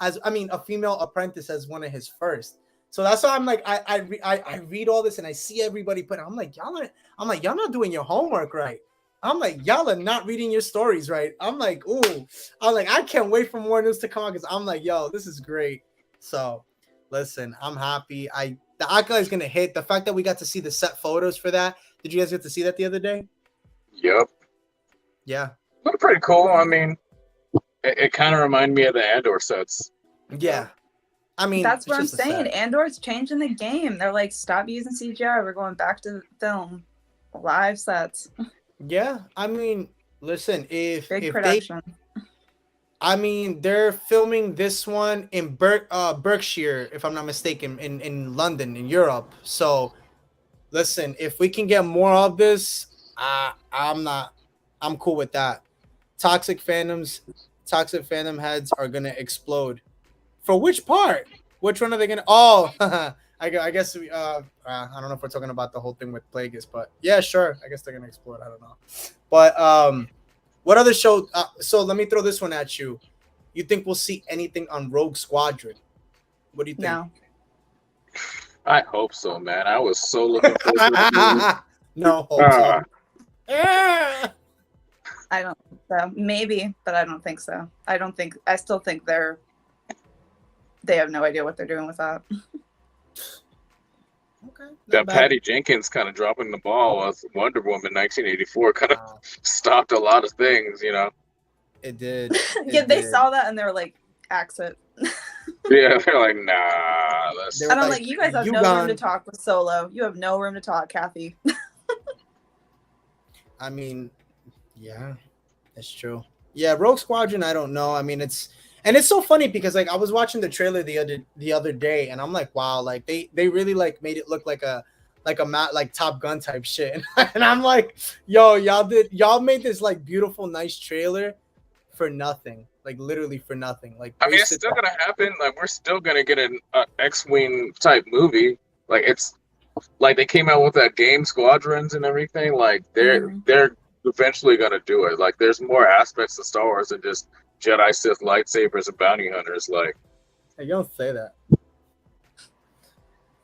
a female apprentice as one of his first. So that's why I'm like, I read all this and I see everybody put. I'm like, y'all not doing your homework right. I'm like, y'all are not reading your stories right. I'm like, I can't wait for more news to come out because I'm like, yo, this is great. So listen, I'm happy. The Acolyte is gonna hit. The fact that we got to see the set photos for that. Did you guys get to see that the other day? Yep. Yeah. Looked pretty cool. I mean, it kind of reminded me of the Andor sets. Yeah. I mean, that's what I'm saying. Andor's changing the game. They're like, stop using CGI. We're going back to film, live sets. Yeah. I mean, listen, if production. They're filming this one in Berkshire, if I'm not mistaken, in London, in Europe. So, listen, if we can get more of this, I'm cool with that. Toxic fandom heads are gonna explode. For which part? Which one are they gonna? Oh, I guess we. I don't know if we're talking about the whole thing with Plagueis, but yeah, sure. I guess they're gonna explode. I don't know. But what other show? So let me throw this one at you. You think we'll see anything on Rogue Squadron? What do you think? No. I hope so, man. I was so looking forward to it. No hope so. I don't think so. Maybe, but I don't think so. I still think they have no idea what they're doing with that. Okay. That Patty Jenkins kind of dropping the ball with Wonder Woman 1984 kind of stopped a lot of things, It did. Yeah, they saw that and they were like, axe it. Yeah, they're like, nah. And I'm like, you guys have no room to talk with Solo. You have no room to talk, Kathy. I mean, yeah, that's true. Yeah, Rogue Squadron, I don't know. I mean, it's so funny because like I was watching the trailer the other day and I'm like, wow, like they really like made it look like a Top Gun type shit. And I'm like, yo, y'all made this like beautiful, nice trailer for nothing. Like literally for nothing. Like I mean, it's still gonna happen. Like we're still gonna get an X-wing type movie. Like it's like they came out with that game Squadrons and everything. Like they're eventually gonna do it. Like there's more aspects to Star Wars than just Jedi, Sith, lightsabers, and bounty hunters. Like, hey, you don't say that.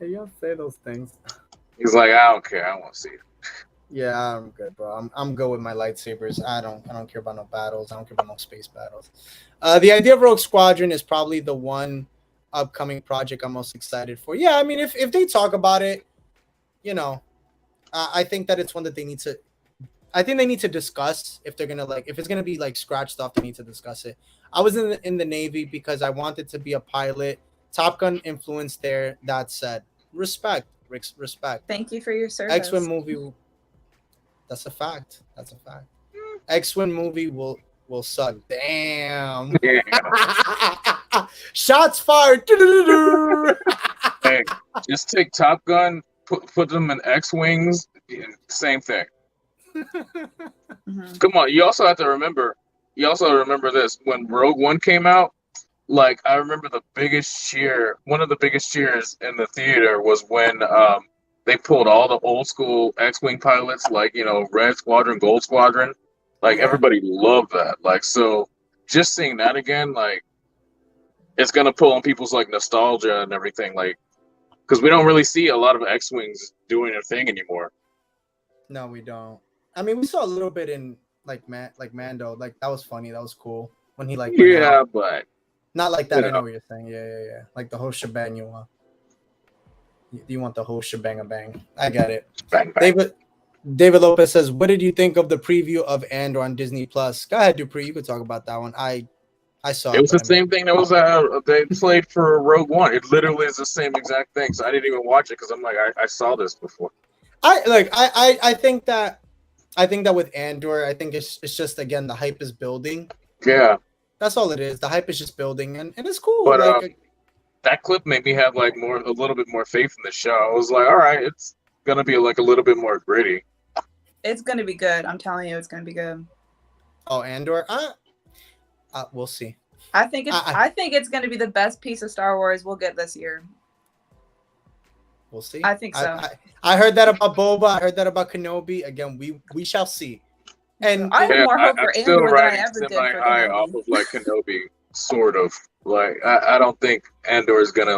Hey, you don't say those things. He's like, I don't care. I want to see it. Yeah, I'm good, bro. I'm good with my lightsabers. I don't care about no battles. I don't care about no space battles. The idea of Rogue Squadron is probably the one upcoming project I'm most excited for. Yeah, I mean, if they talk about it, I think that it's one that they need to. I think they need to discuss if they're gonna if it's gonna be like scratch stuff. They need to discuss it. I was in the Navy because I wanted to be a pilot. Top Gun influence there. That said, respect. Thank you for your service. X-Wing movie. That's a fact. X-Wing movie will suck. Damn. Yeah. Shots fired. Hey, just take Top Gun, put them in X-Wings, same thing. Come on, you also have to remember this. When Rogue One came out, like I remember one of the biggest cheers in the theater was when they pulled all the old school X-Wing pilots, like, Red Squadron, Gold Squadron. Like, everybody loved that. Like, so just seeing that again, like, it's going to pull on people's, like, nostalgia and everything. Like, because we don't really see a lot of X-Wings doing their thing anymore. No, we don't. I mean, we saw a little bit in, like Mando. Like, that was funny. That was cool. When he, like, yeah, but... Not like that. I know what you're saying. Yeah. Like the whole shebang you want. You want the whole shebang-a-bang. I get it. Bang, bang. David Lopez says, what did you think of the preview of Andor on Disney Plus? Go ahead, Dupree. You could talk about that one. I saw it. It was the same thing that was they played for Rogue One. It literally is the same exact thing. So I didn't even watch it because I'm like, I saw this before. I think that with Andor, I think it's just, again, the hype is building. Yeah. That's all it is. The hype is just building, and it's cool. But that clip made me have like a little bit more faith in the show. I was like, all right, it's gonna be like a little bit more gritty. It's gonna be good. I'm telling you, it's gonna be good. Oh, Andor, we'll see. I think it's gonna be the best piece of Star Wars we'll get this year. We'll see. I think so. I heard that about Boba. I heard that about Kenobi. Again, we shall see. And I have more hope for Andor than I ever did for Kenobi. Off of like Kenobi, sort of. Like I don't think Andor is gonna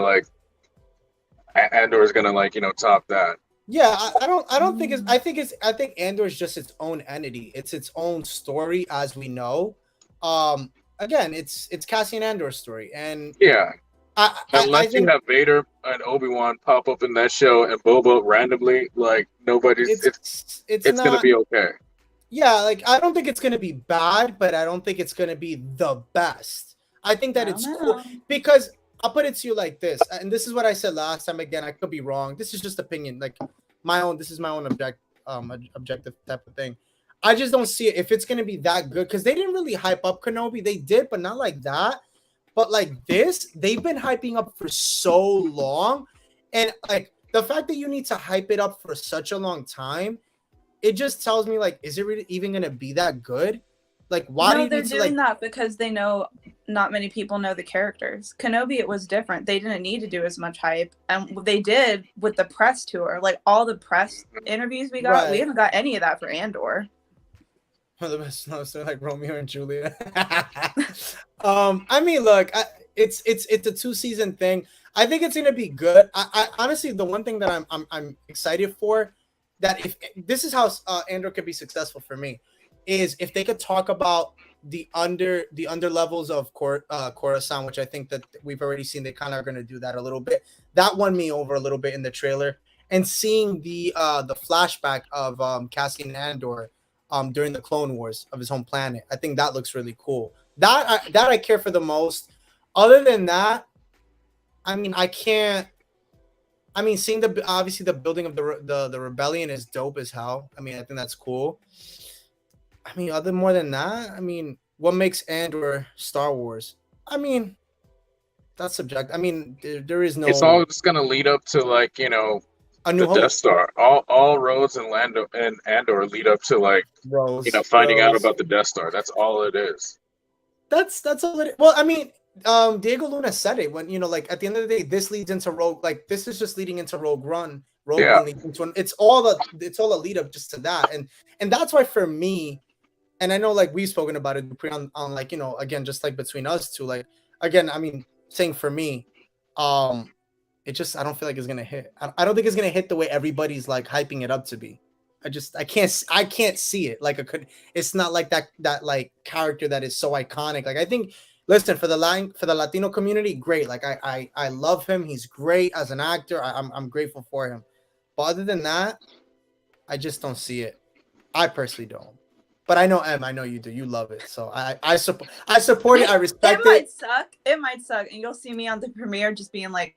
top that. Yeah, I don't think it's. I think Andor is just its own entity. It's its own story, as we know. Again, it's Cassian Andor's story, and yeah. Unless you have Vader and Obi-Wan pop up in that show and Boba randomly, like nobody's. It's gonna be okay. Yeah, like I don't think it's gonna be bad, but I don't think it's gonna be the best. I think that it's cool because I'll put it to you like this, and this is what I said last time. Again, I could be wrong. This is just opinion, like my own. This is my own objective type of thing. I just don't see it if it's gonna be that good because they didn't really hype up Kenobi. They did, but not like that. But like this, they've been hyping up for so long, and like the fact that you need to hype it up for such a long time, it just tells me like, is it really even gonna be that good? Like, why do you they're need to, doing that because they know not many people know the characters. Kenobi, it was different. They didn't need to do as much hype, and they did with the press tour. Like all the press interviews we got, we haven't got any of that for Andor. One of the best snows are like Romeo and Juliet. I mean, look, it's a 2-season thing. I think it's gonna be good. I honestly, the one thing that I'm excited for, that if this is how Andor could be successful for me, is if they could talk about the under levels of Coruscant, which I think that we've already seen. They kind of are going to do that a little bit. That won me over a little bit in the trailer, and seeing the flashback of Cassian Andor during the Clone Wars of his home planet. I think that looks really cool. That I care for the most. Other than that, I mean, I can't. I mean, seeing obviously the building of the rebellion is dope as hell. I mean, I think that's cool. I mean, more than that, I mean, what makes Andor Star Wars? I mean, that's subjective. I mean, there is no. It's all just gonna lead up to like A New the Hope. Death Star. All roads in Lando and Andor lead up to like finding out about the Death Star. That's all it is. That's a little. Well, I mean, Diego Luna said it when like at the end of the day, this leads into Rogue. Like this is just leading into Rogue One. Rogue One leads into it's all a lead up just to that, and that's why for me. And I know, like, we've spoken about it on like, again, just like between us two, like, again, I mean, saying for me, it just, I don't feel like it's going to hit. I don't think it's going to hit the way everybody's like hyping it up to be. I can't see it. Like, it's not like that like character that is so iconic. Like, I think, listen, for the Latino community, great. Like, I love him. He's great as an actor. I'm grateful for him. But other than that, I just don't see it. I personally don't. But I know I know you do. You love it, so I support it. I respect it. It might suck, and you'll see me on the premiere just being like,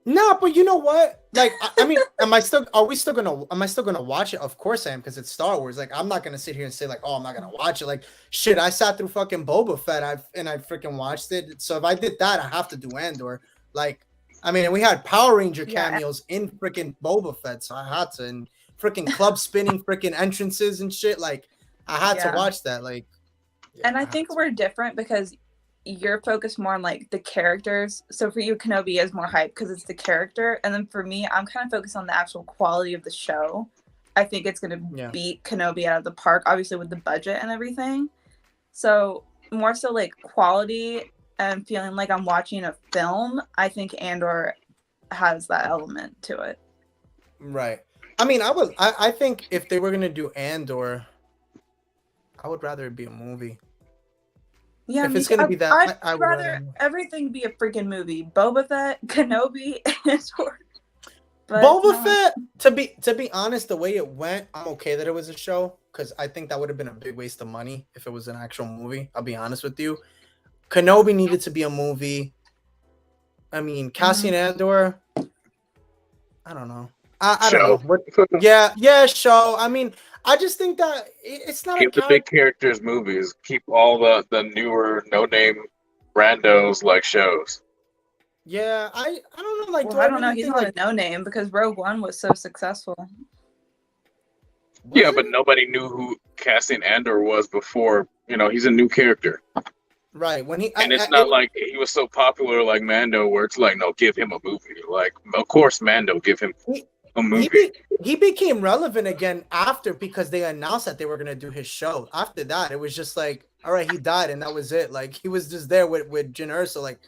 "No," but you know what? Like, I mean, am I still gonna watch it? Of course I am, because it's Star Wars. Like, I'm not gonna sit here and say like, "Oh, I'm not gonna watch it." Like, shit, I sat through fucking Boba Fett. I freaking watched it. So if I did that, I have to do Andor. Like, I mean, we had Power Ranger cameos in freaking Boba Fett, so I had to, and freaking club spinning freaking entrances and shit. Like, I had to watch that. Like, and I think we're different because you're focused more on like the characters. So for you, Kenobi is more hype because it's the character, and then for me, I'm kind of focused on the actual quality of the show. I think it's gonna beat Kenobi out of the park, obviously with the budget and everything. So more so like quality and feeling like I'm watching a film. I think Andor has that element to it. Right. I mean, I think if they were gonna do Andor, I would rather it be a movie. Yeah, if it's gonna be that, I'd rather everything be a freaking movie. Boba Fett, Kenobi, Andor. Boba Fett. To be honest, the way it went, I'm okay that it was a show, because I think that would have been a big waste of money if it was an actual movie. I'll be honest with you. Kenobi needed to be a movie. I mean, Cassian Andor. I don't know. I don't know. Yeah, show. I mean, I just think that it's not. Keep the big characters movies. Keep all the newer no name randos like shows. Yeah, I don't know. Like, I don't know. He's not a no name because Rogue One was so successful. Yeah, but nobody knew who Cassian Andor was before. He's a new character. Right. When it's not like he was so popular like Mando, where it's like, no, give him a movie. Like, of course, Mando, give him a movie. He became relevant again after, because they announced that they were gonna do his show. After that, it was just like, all right, he died, and that was it. Like, he was just there with Jyn Erso. Like,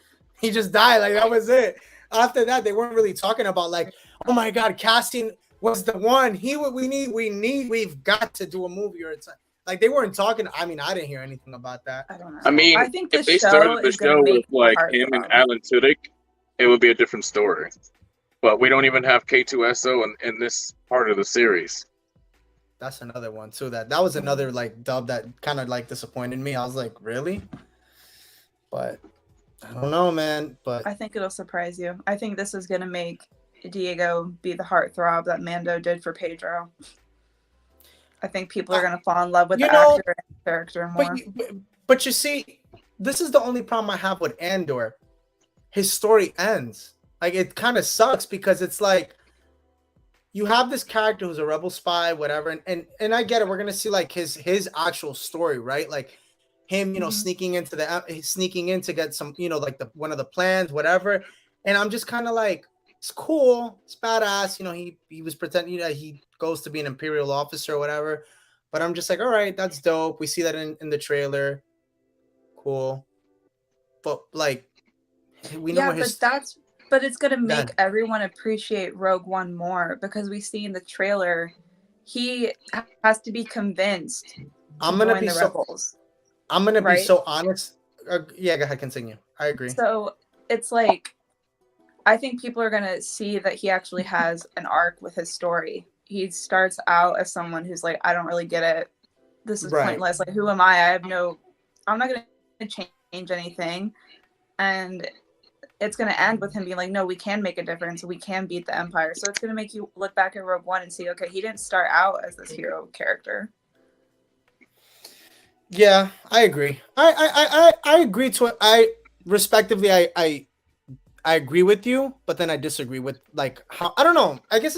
he just died. Like, that was it. After that, they weren't really talking about like, oh my God, Cassian was the one. We've got to do a movie or it's like they weren't talking. I mean, I didn't hear anything about that. I don't know. I mean, I think if they started the show with like him and Alan Tudyk, it would be a different story. But we don't even have K2SO in this part of the series. That's another one too. That was another like dub that kind of like disappointed me. I was like, really? But I don't know, man. But I think it'll surprise you. I think this is gonna make Diego be the heartthrob that Mando did for Pedro. I think people are gonna fall in love with the actor and the character more. But you see, this is the only problem I have with Andor. His story ends. Like, it kind of sucks because it's like you have this character who's a rebel spy, whatever, and I get it. We're gonna see like his actual story, right? Like him, sneaking in to get some, like one of the plans, whatever. And I'm just kind of like, it's cool, it's badass. He was pretending that he goes to be an Imperial officer or whatever. But I'm just like, all right, that's dope. We see that in the trailer. Cool. But like, we know but it's gonna make everyone appreciate Rogue One more, because we see in the trailer he has to be convinced I'm gonna join be the so rebels. I'm gonna be right? so honest. Yeah, go ahead, continue. I agree. So it's like, I think people are gonna see that he actually has an arc with his story. He starts out as someone who's like, I don't really get it. This is Right. pointless. Like, who am I? I'm not gonna change anything. And it's going to end with him being like, no, we can make a difference. We can beat the Empire. So it's going to make you look back at Rogue One and see, okay, he didn't start out as this hero character. Yeah, I agree. I agree to it. I respectively I agree with you, but then I disagree with like how I don't know. I think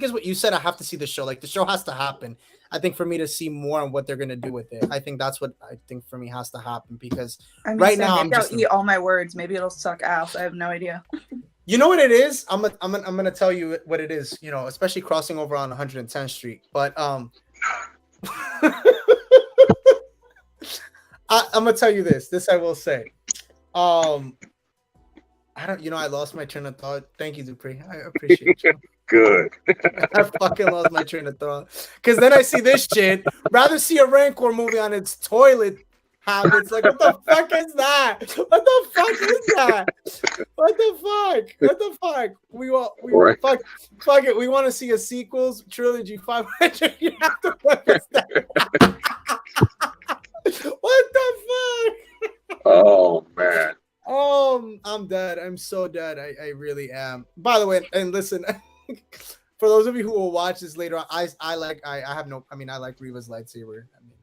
it's what you said. I have to see the show. Like the show has to happen. I think for me to see more on what they're gonna do with it. I think that's what I think for me has to happen because I mean, right Sam, now maybe I'm just I'll eat all my words. Maybe it'll suck ass. I have no idea. you know what it is? I'm gonna tell you what it is, you know, especially crossing over on 110th Street. But I'm gonna tell you this. This I will say. I don't, I lost my train of thought. Thank you, Dupree. I appreciate you. Good. I fucking lost my train of thought. Because then I see this shit. Rather see a Rancor movie on its toilet habits. Like, what the fuck is that? What the fuck is that? What the fuck? What the fuck? Right. Fuck it. We want to see a sequels trilogy 500. You have to put this down. What the fuck? Oh man. I'm dead. I'm so dead. I really am. By the way, and listen, for those of you who will watch this later on, I like Reva's lightsaber. I mean,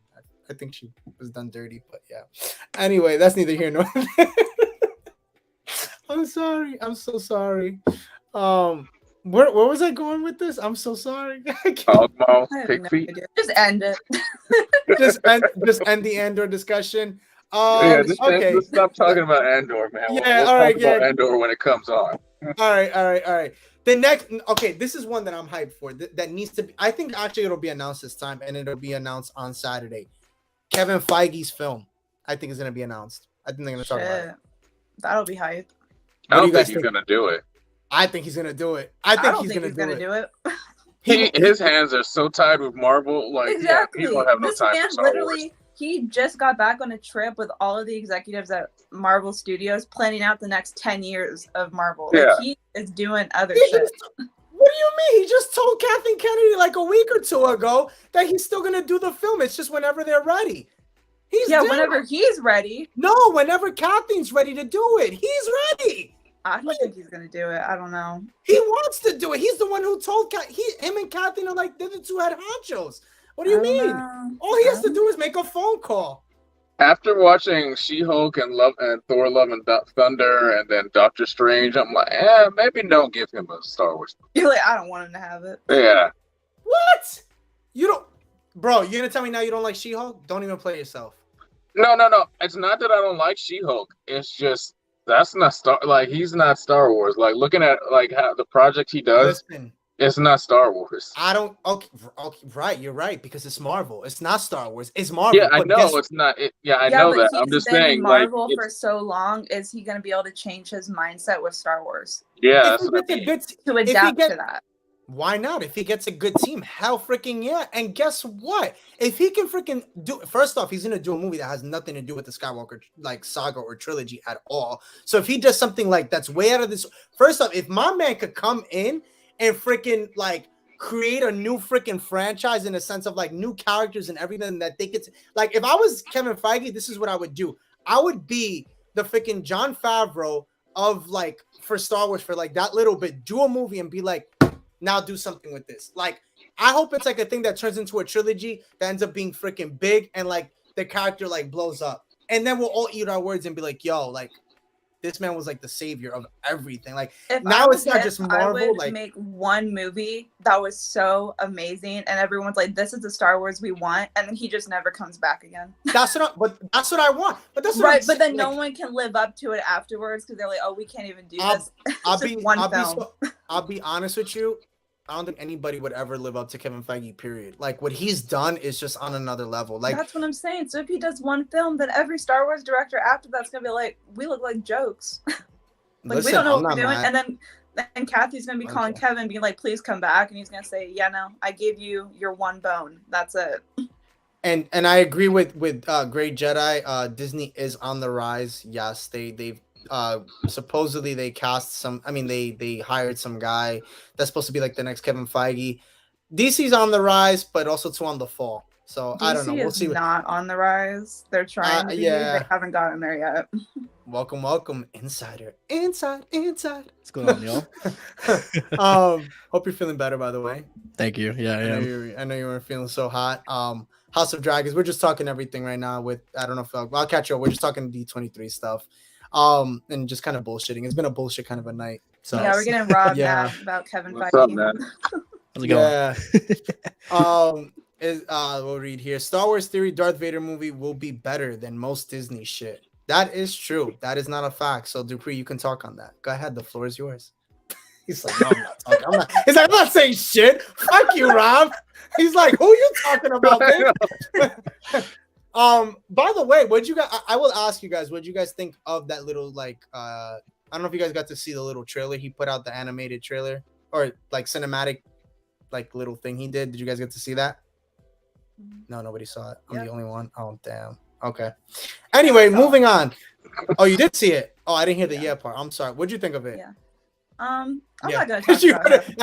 I think she was done dirty, but yeah. Anyway, that's neither here nor there. I'm sorry. I'm so sorry. Where was I going with this? I'm so sorry. Almost I have pig no feet. idea. Just end it. just end the Andor discussion. Yeah, Okay. just stop talking about Andor, man. Yeah, we'll all right, talk about yeah. Andor when it comes on. All right. The next, okay, this is one that I'm hyped for. That needs to be. I think actually it'll be announced this time, and it'll be announced on Saturday. Kevin Feige's film, I think, is gonna be announced. I think they're gonna talk about it. That'll be hype. I don't think he's gonna do it. I think he's gonna do it. I don't think he's gonna do it. His hands are so tied with Marvel. Like, exactly. Yeah, he don't have no this time man for Star literally, Wars. he just got back on a trip with all of the executives at Marvel Studios, planning out the next 10 years of Marvel. Yeah. Like, he is doing other shit. What do you mean? He just told Kathleen Kennedy like a week or two ago that he's still gonna do the film. It's just whenever they're ready. Whenever he's ready. No, whenever Kathleen's ready to do it, he's ready. I don't think he's gonna do it. I don't know. He wants to do it. He's the one who told him and Kathleen are like they're the two head honchos. What do you mean? All he has to do is make a phone call. After watching She-Hulk and Thor: Love and Thunder, and then Doctor Strange, I'm like, maybe don't give him a Star Wars. You're like, I don't want him to have it. Yeah. What? You don't, bro? You're gonna tell me now you don't like She-Hulk? Don't even play yourself. No. It's not that I don't like She-Hulk. It's just that's not he's not Star Wars. Like looking at like how the project he does. Listen. It's not Star Wars. I don't. Okay, right. You're right because it's Marvel. It's not Star Wars. It's Marvel. Yeah, I know it's not. I know that. I'm just saying, Marvel for so long. Is he going to be able to change his mindset with Star Wars? Yeah, to adapt to that. Why not? If he gets a good team, hell freaking yeah. And guess what? If he can freaking do, first off, he's gonna do a movie that has nothing to do with the Skywalker like saga or trilogy at all. So if he does something like that's way out of this, first off, if my man could come in and freaking like create a new freaking franchise in a sense of like new characters and everything that they could like, if I was Kevin Feige, this is what I would do. I would be the freaking Jon Favreau of like for Star Wars for like that little bit, do a movie and be like, now do something with this. Like, I hope it's like a thing that turns into a trilogy that ends up being freaking big and like the character like blows up. And then we'll all eat our words and be like, yo, like this man was like the savior of everything. Like if now it's not just Marvel. I would like make one movie that was so amazing and everyone's like, this is the Star Wars we want, and then he just never comes back again. That's what I want. But that's what right. I'm but then like, no one can live up to it afterwards because they're like, oh, we can't even do this. I'll be honest with you. I don't think anybody would ever live up to Kevin Feige, period. Like, what he's done is just on another level. Like, that's what I'm saying. So if he does one film, then every Star Wars director after that's going to be like, we look like jokes. Like, we don't know what we're doing. And then Kathy's going to be calling Kevin, being like, please come back. And he's going to say, yeah, no, I gave you your one bone. That's it. And I agree with Great Jedi. Disney is on the rise. Yes, they've supposedly they cast some. I mean, they hired some guy that's supposed to be like the next Kevin Feige. DC's on the rise, but also too on the fall. So I don't know. DC We'll is see. not on the rise. They're trying to be. Yeah. They haven't gotten there yet. Welcome, insider, inside. What's going on, y'all? Hope you're feeling better. By the way, Thank you. Yeah, I am. I know you weren't feeling so hot. House of Dragons. We're just talking everything right now. With I don't know if I'll catch you up. We're just talking D23 stuff. And just kind of bullshitting. It's been a bullshit kind of a night. So Yeah, we're getting robbed Yeah. mad about Kevin What's up, Feige. man? How's it going? Yeah. We'll read here. Star Wars theory: Darth Vader movie will be better than most Disney shit. That is true. That is not a fact. So Dupree, you can talk on that. Go ahead. The floor is yours. He's like, no, I'm not talking. He's like, I'm not saying shit. Fuck you, Rob. He's like, who are you talking about, bitch? By the way, what you guys? I will ask you guys. What you guys think of that little like? I don't know if you guys got to see the little trailer he put out, the animated trailer or like cinematic, like little thing he did. Did you guys get to see that? No, nobody saw it. I'm the only one. Oh, damn. Okay. Anyway, moving on. Oh, you did see it. Oh, I didn't hear the yeah part. I'm sorry. What'd you think of it? Yeah. I'm Yeah. not gonna talk You about heard it.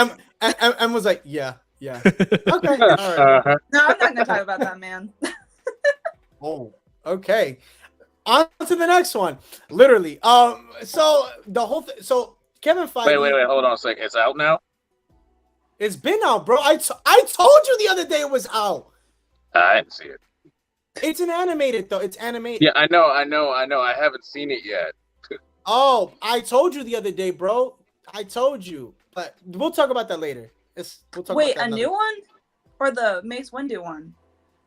it. And was like, yeah. Okay. All right. No, I'm not gonna talk about that, man. Oh, okay. On to the next one. Literally. So the whole so Kevin Feige. Wait, hold on a second. It's out now? It's been out, bro. I told you the other day it was out. I didn't see it. It's an animated though. It's animated. Yeah, I know. I haven't seen it yet. Oh, I told you the other day, bro. I told you. But we'll talk about that later. We'll talk Wait, about that a new one or the Mace Windu one?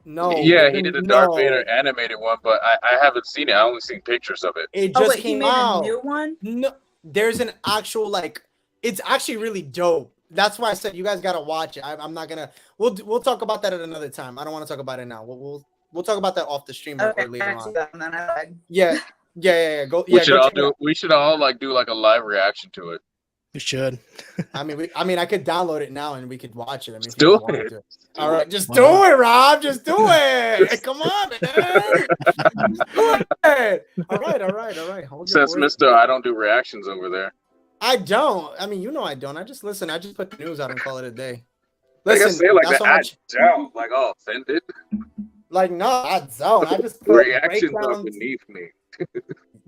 No. Yeah, he did a Darth no. Vader animated one, but I haven't seen it. I only seen pictures of it. It Oh just wait, he came made out. a new one. No, there's an actual like. It's actually really dope. That's why I said you guys gotta watch it. I'm not gonna. We'll talk about that at another time. I don't want to talk about it now. We'll talk about that off the stream or Okay, later I see on. that, and then I lied. Yeah. Go. We Yeah, should go all check it do. out. We should all like do like a live reaction to it. You should. I mean, I could download it now and we could watch it. I mean, if Do you want it. to. All right, just Why do not? it, Rob. Just do it. Hey, come on, man. Just do it. All right. Hold your Says horses. Mister, I don't do reactions over there. I don't. I mean, you know I don't. I just listen. I just put the news out and call it a day. Like I Listen, say, like that's that. how I much. don't. Like, oh, offended. Like no, I don't. I just put Reactions are breakdowns. beneath me.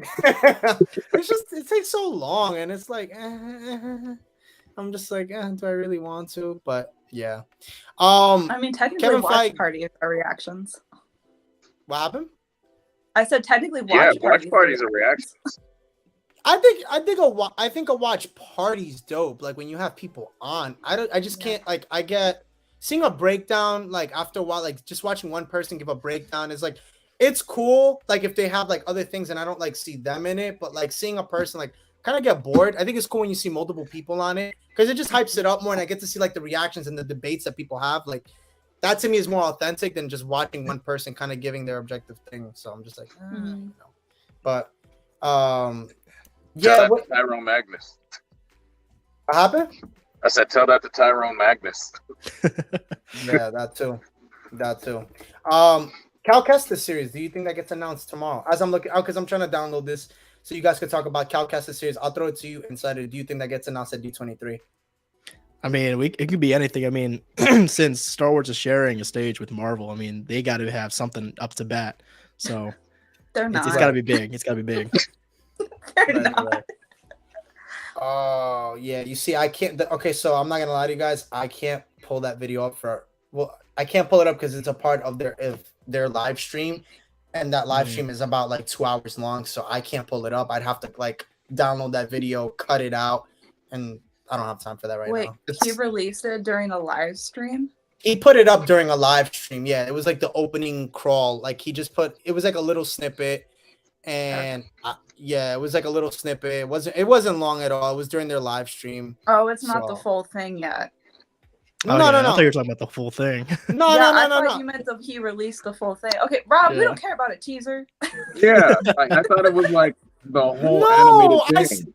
It's just it takes so long, and it's like I'm just like, do I really want to? But yeah. I mean, technically, Kevin watch Feige- parties are reactions. What happened? I said technically Yeah, watch watch parties are reactions. I think a watch party's dope. Like when you have people on. I just can't like I get seeing a breakdown like after a while, like just watching one person give a breakdown is like it's cool. Like if they have like other things and I don't like see them in it, but like seeing a person like kind of get bored. I think it's cool when you see multiple people on it because it just hypes it up more and I get to see like the reactions and the debates that people have. Like that to me is more authentic than just watching one person kind of giving their objective thing. So I'm just like, you know. But Tell yeah, that what to Tyrone Magnus. happened? I said, tell that to Tyrone Magnus. Yeah, that too. Cal Kestis series. Do you think that gets announced tomorrow? As I'm looking out, because I'm trying to download this so you guys could talk about Cal Kestis series. I'll throw it to you, Insider. Do you think that gets announced at D23? I mean, it could be anything. I mean, since Star Wars is sharing a stage with Marvel, I mean, they got to have something up to bat. So They're not. it's got to be big. It's got to be big. They're not. Oh yeah, you see, I can't. Okay, so I'm not gonna lie to you guys. I can't pull that video up I can't pull it up because it's a part of their live stream, and that live stream is about like 2 hours long. So I can't pull it up. I'd have to like download that video, cut it out, and I don't have time for that right Wait, now. he released it during a live stream? He put it up during a live stream. Yeah, it was like the opening crawl. Like he just put it was like a little snippet, and yeah, it was like a little snippet. It wasn't long at all. It was during their live stream. Oh, it's not the So- full thing yet. No, Okay, no, I no, thought you were talking about the full thing. no, I no, thought you meant that he released the full thing. Okay, Rob, we Yeah. don't care about a teaser. Yeah, like, I thought it was like the whole No, animated thing.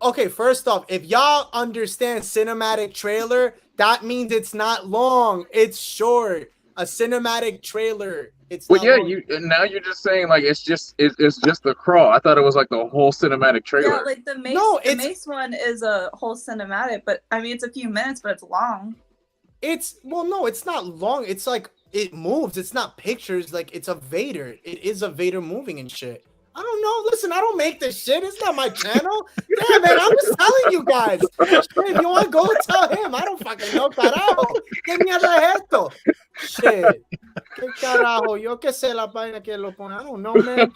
Okay, first off, if y'all understand cinematic trailer, that means it's not long. It's short. a cinematic trailer. It's Well, not yeah, long. now you're just saying like it's just the crawl. I thought it was like the whole cinematic trailer. Yeah, like the Mace one is a whole cinematic, but I mean it's a few minutes, but it's long. No, it's not long. It's like it moves. It's not pictures. Like it's a Vader. It is a Vader moving and shit. I don't know. Listen, I don't make this shit. It's not my channel. Yeah, man, I'm just telling you guys. Shit, if you want to go tell him, I don't fucking know, carajo. ¿Qué mierda es esto? Shit. ¿Qué carajo? Yo qué sé la vaina que lo pone. I don't know, man.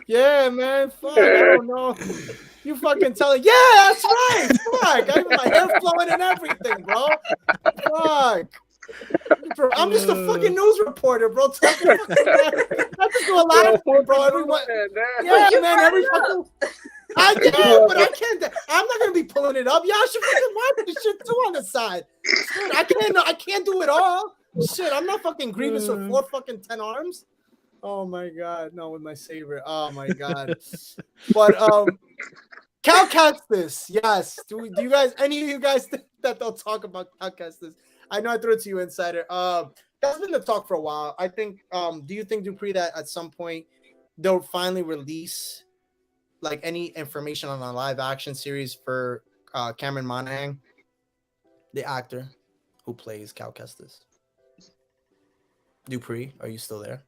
Yeah, man. Fuck, I don't know. You fucking tell it. Yeah, that's right. Fuck. I have my hair flowing and everything, bro. Fuck. I'm just a fucking news reporter, bro. I just do a lot of things, bro. Everyone, yeah, man. Every fucking. But I can't. I'm not gonna be pulling it up. Y'all should fucking watch this shit too on the side. Shit, I can't do it all. Shit, I'm not fucking Grievous with 4 fucking 10 arms. Oh my god, no, with my saber. Oh my god. But Cal Kestis, yes. Do you guys? Any of you guys think that they'll talk about Cal Kestis? I know I threw it to you, Insider. That's been the talk for a while. I think. Do you think, Dupree, that at some point they'll finally release like any information on a live action series for Cameron Monaghan, the actor who plays Cal Kestis? Dupree, are you still there?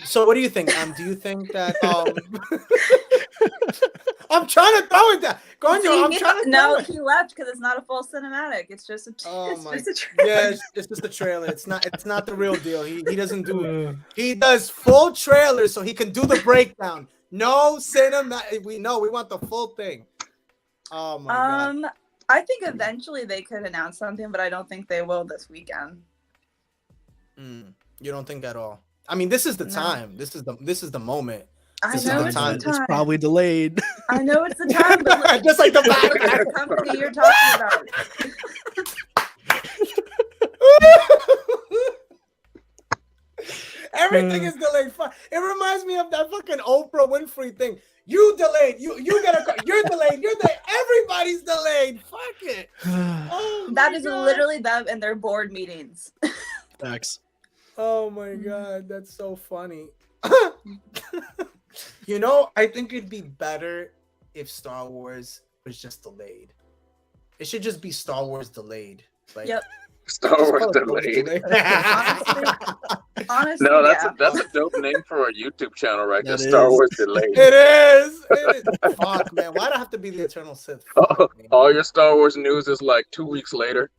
So what do you think? Do you think that I'm trying to throw it down. No, he left because it's not a full cinematic. It's just a trailer. Yeah, it's just a trailer. It's not the real deal. He doesn't do he does full trailers so he can do the breakdown. No cinema. We want the full thing. Oh my god. I think eventually they could announce something, but I don't think they will this weekend. You don't think at all? I mean, this is the time. This is the moment. I know it's the time. It's probably delayed. I know it's the time, but like, just like the company you're talking about. Everything is delayed. It reminds me of that fucking Oprah Winfrey thing. You delayed. You're delayed. You're delayed. Everybody's delayed. Fuck it. Oh, that is literally them in their board meetings. Facts. Oh my god, that's so funny. I think it'd be better if Star Wars was just delayed. It should just be Star Wars delayed. Like, yep. Star Wars delayed. Honestly, no, that's a dope name for a YouTube channel, right there. Star Wars delayed. It is. Fuck, man. Why'd I have to be the Eternal Sith? All your Star Wars news is like 2 weeks later.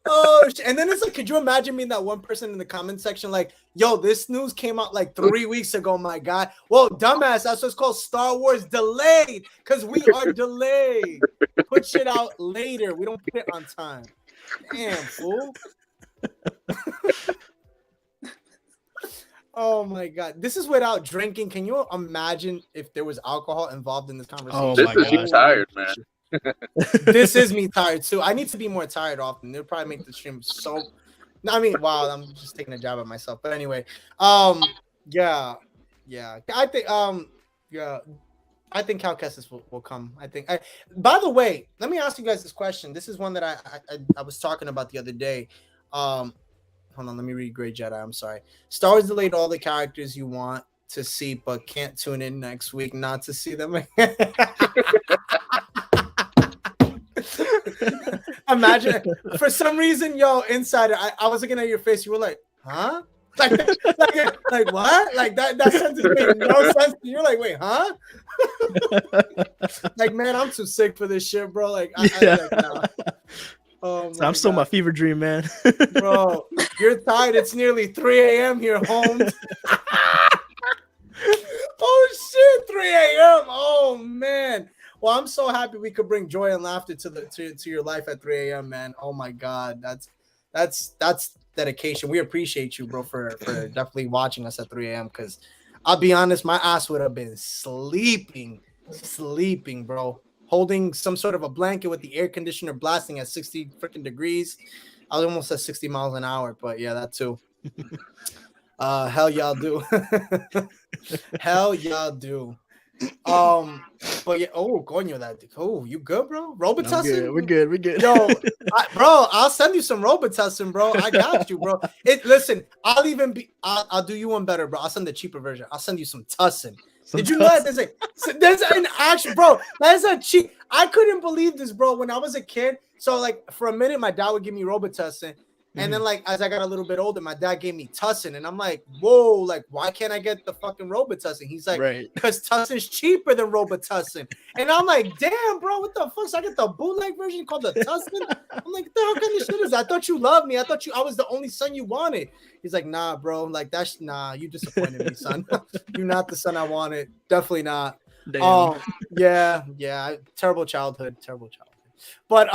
Oh, and then it's like, could you imagine being that one person in the comment section like, yo, this news came out like 3 weeks ago, my God. Well, dumbass, that's what's called Star Wars delayed, because we are delayed. Put shit out later. We don't put it on time. Damn, fool. Oh my god, this is without drinking. Can you imagine if there was alcohol involved in this conversation? Oh this my is you tired, man. This is me tired too. I need to be more tired often. It'll probably make the stream so. I mean, wow, I'm just taking a jab at myself. But anyway, yeah. I think, I think Cal Kestis will come. By the way, let me ask you guys this question. This is one that I was talking about the other day. Hold on, let me read Great Jedi. I'm sorry. Star Wars delayed all the characters you want to see, but can't tune in next week not to see them. Imagine for some reason, yo, Insider, I was looking at your face. You were like, huh? Like what? Like that sentence made no sense. You're like, wait, huh? Like, man, I'm too sick for this shit, bro. Like, nah. Oh, I'm still my fever dream, man. Bro, you're tired. It's nearly 3 a.m. here home. Oh shit, 3 a.m. Oh man. Well, I'm so happy we could bring joy and laughter to your life at 3 a.m., man. Oh my God, that's dedication. We appreciate you, bro, for definitely watching us at 3 a.m. Because I'll be honest, my ass would have been sleeping, bro, holding some sort of a blanket with the air conditioner blasting at 60 freaking degrees. I was almost at 60 miles an hour, but yeah, that too. Hell y'all do. Hell y'all do. But yeah, oh, coño, you good, bro? Robitussin? We're good. We're good. Yo, bro, I'll send you some Robitussin, bro. I got you, bro. Listen, I'll do you one better, bro. I'll send the cheaper version. I'll send you some Tussin. Did you know that there's an actual, bro? That's a cheap. I couldn't believe this, bro. When I was a kid, so like for a minute, my dad would give me Robitussin. And then, like, as I got a little bit older, my dad gave me Tussin. And I'm like, whoa, like, why can't I get the fucking Robitussin? He's like, because Tussin's cheaper than Robitussin. And I'm like, damn, bro, what the fuck? So I get the bootleg version called the Tussin? I'm like, what the hell kind of shit is that? I thought you loved me. I was the only son you wanted. He's like, nah, bro. Like, you disappointed me, son. You're not the son I wanted. Definitely not. Damn. Yeah. Terrible childhood. But,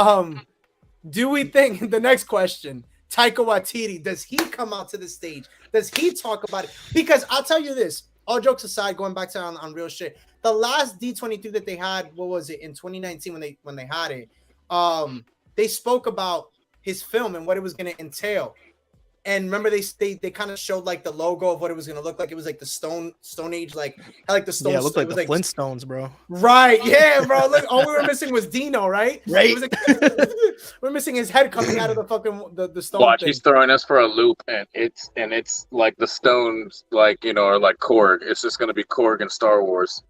do we think, the next question, Taika Waititi, does he come out to the stage? Does he talk about it? Because I'll tell you this, all jokes aside, going back to on real shit, the last D23 that they had, what was it, in 2019 when they had it, they spoke about his film and what it was going to entail. And remember, they kind of showed like the logo of what it was gonna look like. It was like the Stone Age, like the Stone. Yeah, it looked like the Flintstones, bro. Right? Yeah, bro. Look, all we were missing was Dino, right? Right. It was like, we're missing his head coming out of the fucking the stone. Watch, thing. He's throwing us for a loop, and it's like the stones, like are like Korg. It's just gonna be Korg in Star Wars.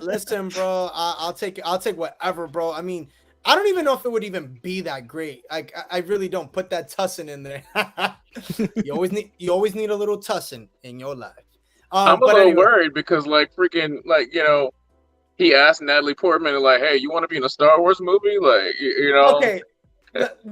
Listen, bro. I'll take it. I'll take whatever, bro. I mean, I don't even know if it would even be that great. Like, I really don't. Put that Tussin in there. You always need a little Tussin in your life. I'm a little worried because freaking he asked Natalie Portman like, "Hey, you want to be in a Star Wars movie?" Like, Okay.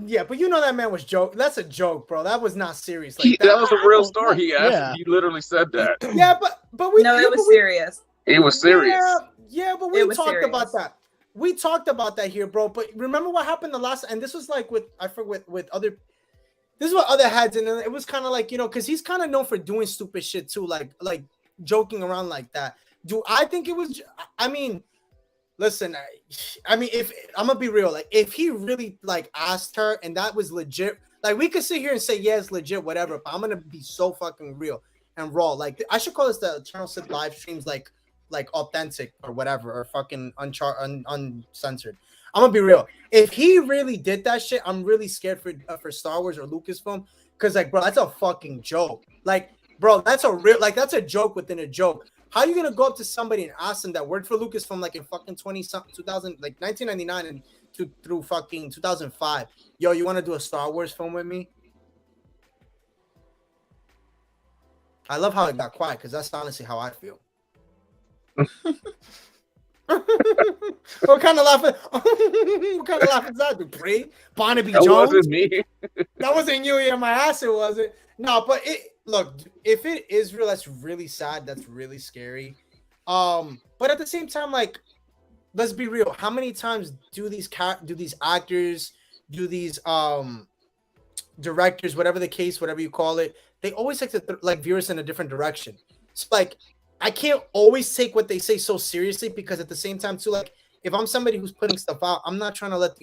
Yeah, but that man was joke. That's a joke, bro. That was not serious. Like that was a real story. He asked. Yeah. He literally said that. Yeah, but we. No, it was serious. It was serious. Yeah, but we talked about that. We talked about that here, bro. But remember what happened the last, and this was like with other. This is what other heads, and it was kind of like because he's kind of known for doing stupid shit too, like joking around like that. Do I think it was? I mean, listen, I mean, if I'm gonna be real, like if he really asked her and that was legit, like we could sit here and say yeah, it's legit, whatever. But I'm gonna be so fucking real and raw. Like I should call this the Eternal Sith live streams, like authentic or whatever, or fucking uncensored. I'm gonna be real. If he really did that shit, I'm really scared for Star Wars or Lucasfilm, because bro, that's a fucking joke. Like, bro, that's a joke within a joke. How are you gonna go up to somebody and ask them that worked for Lucasfilm in fucking 2000, like 1999 and through fucking 2005? Yo, you want to do a Star Wars film with me? I love how it got quiet because that's honestly how I feel. What kind of laughing? What kind of laughing is that, Dupree? Barnaby Jones? That wasn't me. That wasn't you in my ass. It wasn't. No, but look. If it is real, that's really sad. That's really scary. But at the same time, let's be real. How many times do these actors, do these directors, whatever the case, whatever you call it, they always like to veer us in a different direction. It's I can't always take what they say so seriously, because at the same time too, if I'm somebody who's putting stuff out, I'm not trying to let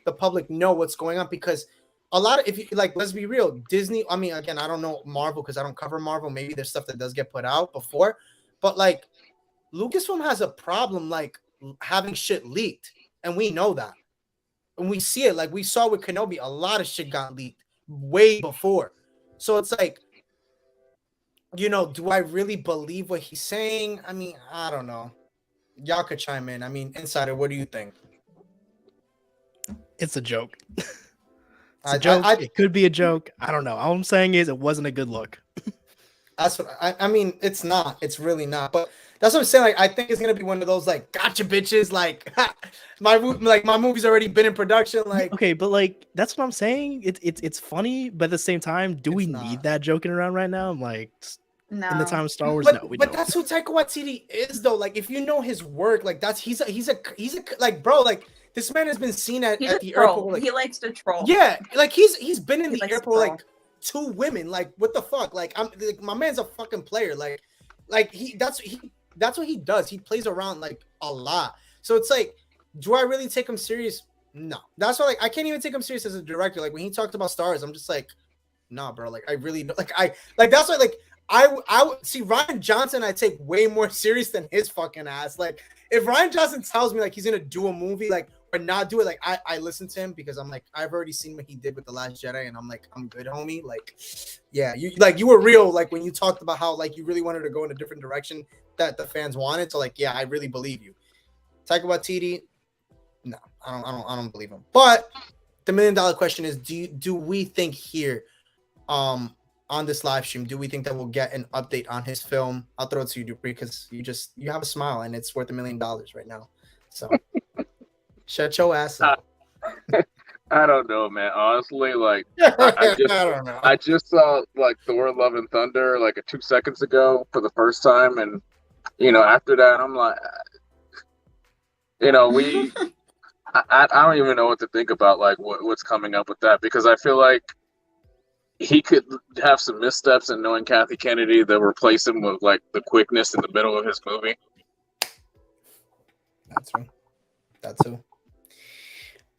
the public know what's going on, because a lot of, if you let's be real, Disney, I mean, again, I don't know Marvel because I don't cover Marvel. Maybe there's stuff that does get put out before, but Lucasfilm has a problem having shit leaked, and we know that, and we see it. We saw with Kenobi, a lot of shit got leaked way before. So it's do I really believe what he's saying? I mean, I don't know. Y'all could chime in. I mean, Insider, what do you think? It's a joke. It's a joke. It could be a joke. I don't know. All I'm saying is it wasn't a good look. That's what I mean. It's not. It's really not. But that's what I'm saying. I think it's gonna be one of those gotcha bitches. My movie's already been in production. Okay, but that's what I'm saying. It's funny, but at the same time, do we need that joking around right now? I'm no. In the time of Star Wars, no, we but don't. That's who Taika Waititi is, though. If you know his work, he's a bro. This man has been seen at the airport. He likes to troll. Yeah, he's been in the airport two women. What the fuck? I'm my man's a fucking player. That's what he does. He plays around a lot. So it's do I really take him serious? No. That's why I can't even take him serious as a director. When he talked about stars, I'm just nah, bro. I really don't. That's why I would see Ryan Johnson. I take way more serious than his fucking ass. Like, if Ryan Johnson tells me like he's gonna do a movie, like, or not do it, like I listen to him because I'm like, I've already seen what he did with The Last Jedi, and I'm like, I'm good, homie. Like, yeah, you were real, like when you talked about how like you really wanted to go in a different direction that the fans wanted. So like, yeah, I really believe you. Taika Waititi, no, I don't believe him. But the $1 million question is, do we think here, on this live stream, do we think that we'll get an update on his film? I'll throw it to you, Dupree, because you have a smile and it's worth $1 million right now. So shut your ass up. I don't know, man. Honestly, like I don't know. I just saw like Thor: Love and Thunder like 2 seconds ago for the first time, and after that, I'm like, I don't even know what to think about like what's coming up with that, because I feel like he could have some missteps in knowing Kathy Kennedy that replace him with like the quickness in the middle of his movie. That's who.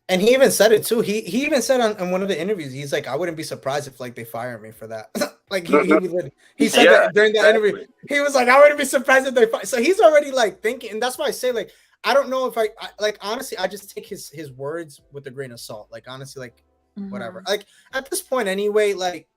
And he even said it too. He even said on one of the interviews, he's like, I wouldn't be surprised if like they fire me for that. Like he said that during that interview. He was like, I wouldn't be surprised if they fire. So he's already like thinking, and that's why I say like, I don't know if I like, honestly, I just take his words with a grain of salt. Like, honestly, like, whatever. Like, at this point anyway, like,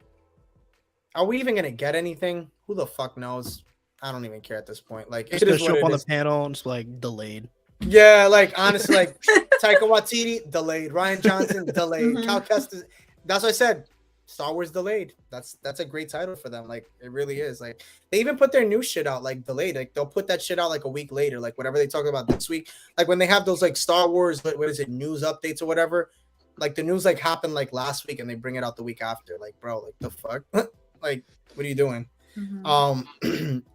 are we even gonna get anything? Who the fuck knows? I don't even care at this point. Like, It's gonna show up on the panel and just like delayed. Yeah, like honestly, like Taika Waititi delayed, Ryan Johnson delayed, Cal Kestis. That's what I said. Star Wars delayed. That's a great title for them. Like, it really is. Like, they even put their new shit out like delayed. Like, they'll put that shit out like a week later. Like, whatever they talk about this week. Like, when they have those like Star Wars, what is it, news updates or whatever. Like, the news like happened like last week and they bring it out the week after. Like, bro, like the fuck? Like, what are you doing?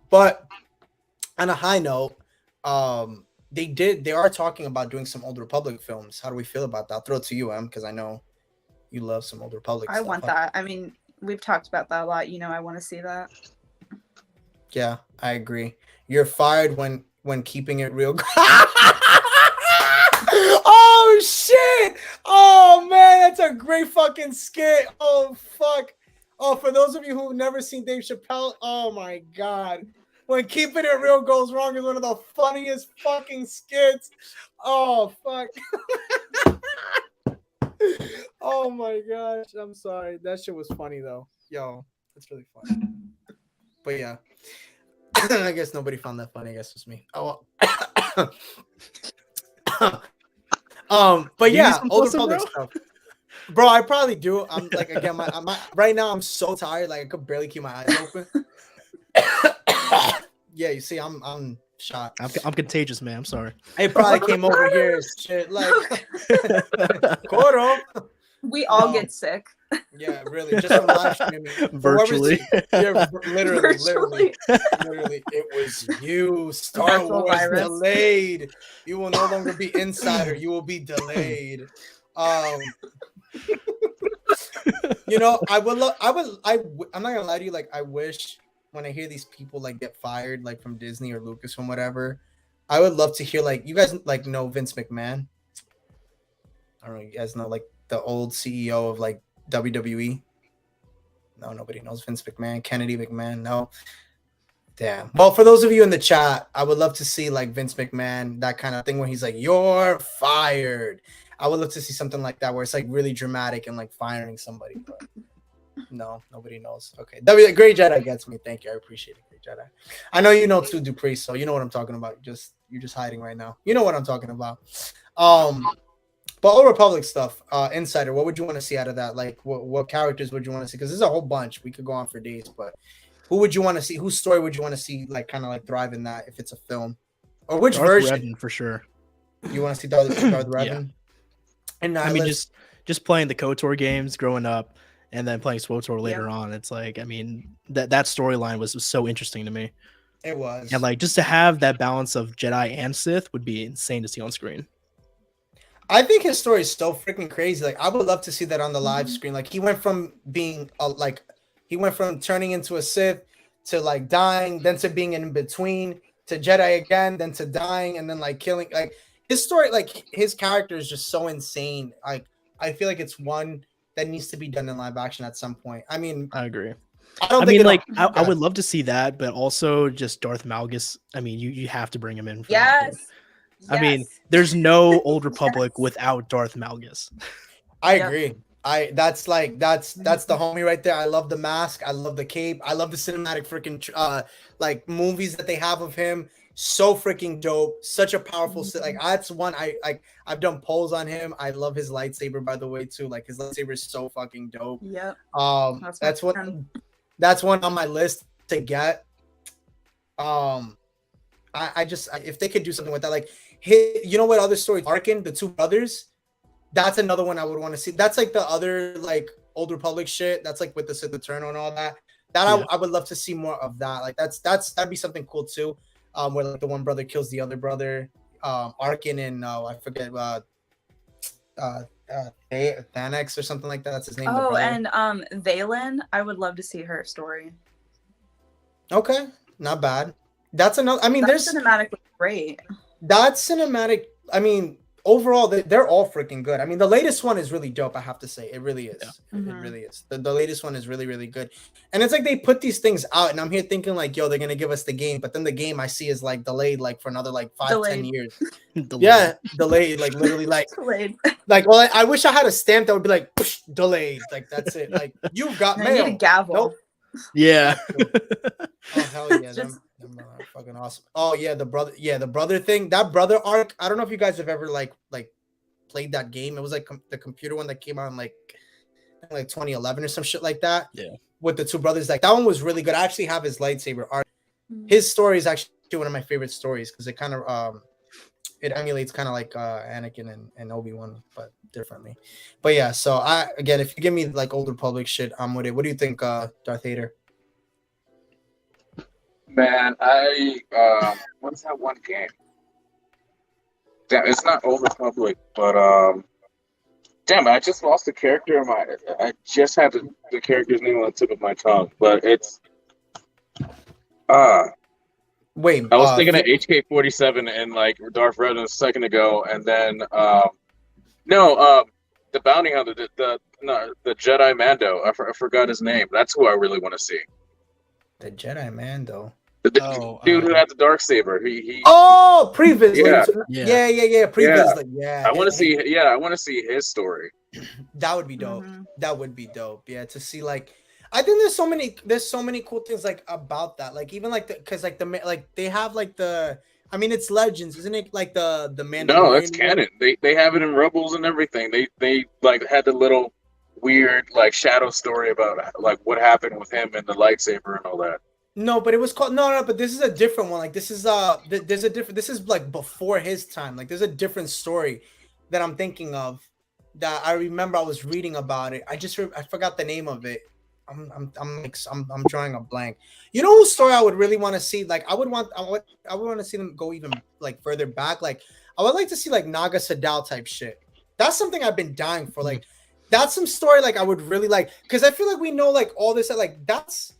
But on a high note, they are talking about doing some Old Republic films. How do we feel about that? I'll throw it to you, Em, because I know you love some Old Republic stuff. I want that. I mean, we've talked about that a lot. I want to see that. Yeah, I agree. You're fired when keeping it real. Oh shit! Oh man, that's a great fucking skit. Oh fuck. Oh, for those of you who've never seen Dave Chappelle, oh my god. When keeping it real goes wrong is one of the funniest fucking skits. Oh fuck. Oh my gosh. I'm sorry. That shit was funny though. Yo, that's really funny. But yeah. I guess nobody found that funny. I guess it was me. Oh. But yeah, Old Republic stuff. Bro, I probably do. I'm like, again, my right now I'm so tired, like I could barely keep my eyes open. Yeah, you see, I'm shot. I'm contagious, man. I'm sorry. I probably came over here, shit, like Coro. We all get sick. Yeah, really, just from live streaming, virtually. Yeah, literally, it was you. Star Wars delayed. You will no longer be insider. You will be delayed. I'm not gonna lie to you. Like, I wish when I hear these people like get fired, like from Disney or Lucasfilm, whatever, I would love to hear like, you guys like know Vince McMahon. I don't know. You guys know like the old CEO of like WWE. No, nobody knows Vince McMahon. Kennedy McMahon. No. Damn. Well, for those of you in the chat, I would love to see like Vince McMahon, that kind of thing where he's like, "You're fired." I would love to see something like that where it's like really dramatic and like firing somebody. But no, nobody knows. Okay. Great Jedi gets me. Thank you. I appreciate it, Great Jedi. I know you know too, Dupree, so you know what I'm talking about. You're just hiding right now. You know what I'm talking about. But Old Republic stuff, Insider, what would you want to see out of that? Like, what characters would you want to see? Because there's a whole bunch. We could go on for days, but who would you want to see? Whose story would you want to see, like, kind of like thrive in that if it's a film? Or which Darth version? Revan, for sure. You want to see Darth Revan? Yeah. And I mean, just playing the KOTOR games growing up and then playing SWTOR later on. It's like, I mean, that storyline was so interesting to me. It was. And like, just to have that balance of Jedi and Sith would be insane to see on screen. I think his story is so freaking crazy. Like, I would love to see that on the live screen. Like, he went from being he went from turning into a Sith to like dying, then to being in between, to Jedi again, then to dying, and then like killing. Like, his story, like his character is just so insane. Like, I feel like it's one that needs to be done in live action at some point. I mean, I agree. I don't I think mean, like, I yeah. would love to see that, but also just Darth Malgus. I mean, you have to bring him in for that. Yes. I mean, Yes. there's no Old Republic Yes. without Darth Malgus. I Yep. agree. That's the homie right there. I love the mask. I love the cape. I love the cinematic freaking like movies that they have of him. So freaking dope. Such a powerful like that's one I've done polls on him. I love his lightsaber by the way too. Like his lightsaber is so fucking dope. Yep. That's one on my list to get. I just if they could do something with that, like you know what other story? Arkin, the two brothers. That's another one I would want to see. That's like the other like Old Republic shit. That's like with the Sith Eternal and all that. I would love to see more of that. Like that'd be something cool too. Where like the one brother kills the other brother. Arkin and I forget Thanex or something like that. That's his name. Oh, and Valen, I would love to see her story. Okay, not bad. That's another. I mean, That cinematic was great. That cinematic. I mean, overall, they're all freaking good. I mean, the latest one is really dope. I have to say, it really is. Yeah. It really is. The latest one is really, really good. And it's like they put these things out, and I'm here thinking like, yo, they're gonna give us the game, but then the game I see is like delayed, like for another like 5-10 years. Yeah, delayed, like literally, like delayed. Like, well, I wish I had a stamp that would be like delayed. Like that's it. Like you've got mail. I need a gavel. Nope. Yeah. Oh hell yeah. Them are fucking awesome. Oh yeah, the brother thing. That brother arc. I don't know if you guys have ever like played that game. It was like the computer one that came out in like 2011 or some shit like that. Yeah. With the two brothers, like that one was really good. I actually have his lightsaber arc. His story is actually one of my favorite stories because it kind of it emulates kind of like Anakin and Obi-Wan, but differently. But yeah, so again, if you give me like Old Republic shit, I'm with it. What do you think, Darth Vader? Man, what's that one game? Damn, it's not Old Republic, but damn, I just lost the character. I just had the character's name on the tip of my tongue, but it's Wait, I was thinking of HK-47 and like Darth Vader a second ago, and then the bounty hunter, the Jedi Mando. I forgot his name. That's who I really want to see. The Jedi Mando. The dude who had the Darksaber. He previously. Yeah. Previously. Yeah. I want to see his story. That would be dope. That would be dope. Yeah, to see like I think there's so many cool things like about that. Like even like because like they have like I mean it's Legends, isn't it? Like the Mandalorian. No, that's canon. They have it in Rebels and everything. They like had the little weird like shadow story about like what happened with him and the lightsaber and all that. No, but it was called no, but this is a different one. Like this is there's a different. This is like before his time. Like there's a different story that I'm thinking of that I remember I was reading about it. I forgot the name of it. I'm drawing a blank. You know whose story I would really want to see? Like I would want to see them go even like further back. Like I would like to see like Naga Sadal type shit. That's something I've been dying for. Like that's some story like I would really like because I feel like we know like all this like that's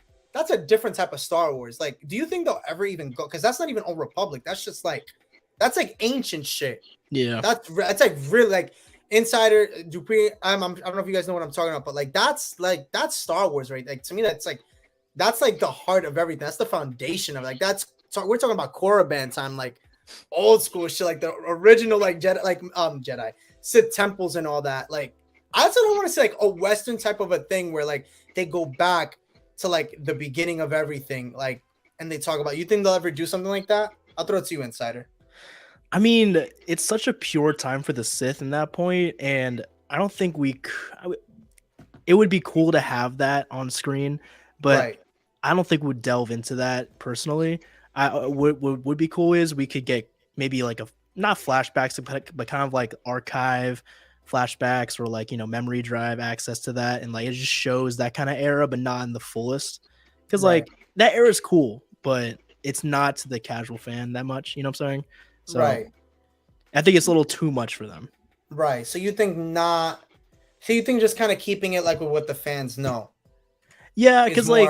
a different type of Star Wars. Like, do you think they'll ever even go? Because that's not even Old Republic. That's just like that's like ancient shit. Yeah, that's like really like Insider Dupree. I don't know if you guys know what I'm talking about, but like that's Star Wars, right? Like to me, that's like the heart of everything. That's the foundation of like we're talking about Korriban time, like old school shit, like the original like Jedi Sith temples and all that. Like I also don't want to say like a Western type of a thing where like they go back to like the beginning of everything, like, and they talk about. You think they'll ever do something like that? I'll throw it to you, Insider. I mean, it's such a pure time for the Sith in that point, and I don't think it would be cool to have that on screen, but I don't think we'd delve into that personally. What would be cool is we could get maybe like not flashbacks, but kind of like archive flashbacks or like, memory drive access to that. And like, it just shows that kind of era, but not in the fullest. Cause like that era is cool, but it's not to the casual fan that much. You know what I'm saying? So I think it's a little too much for them. Right. So you think just kind of keeping it like with what the fans know? Yeah. Cause like,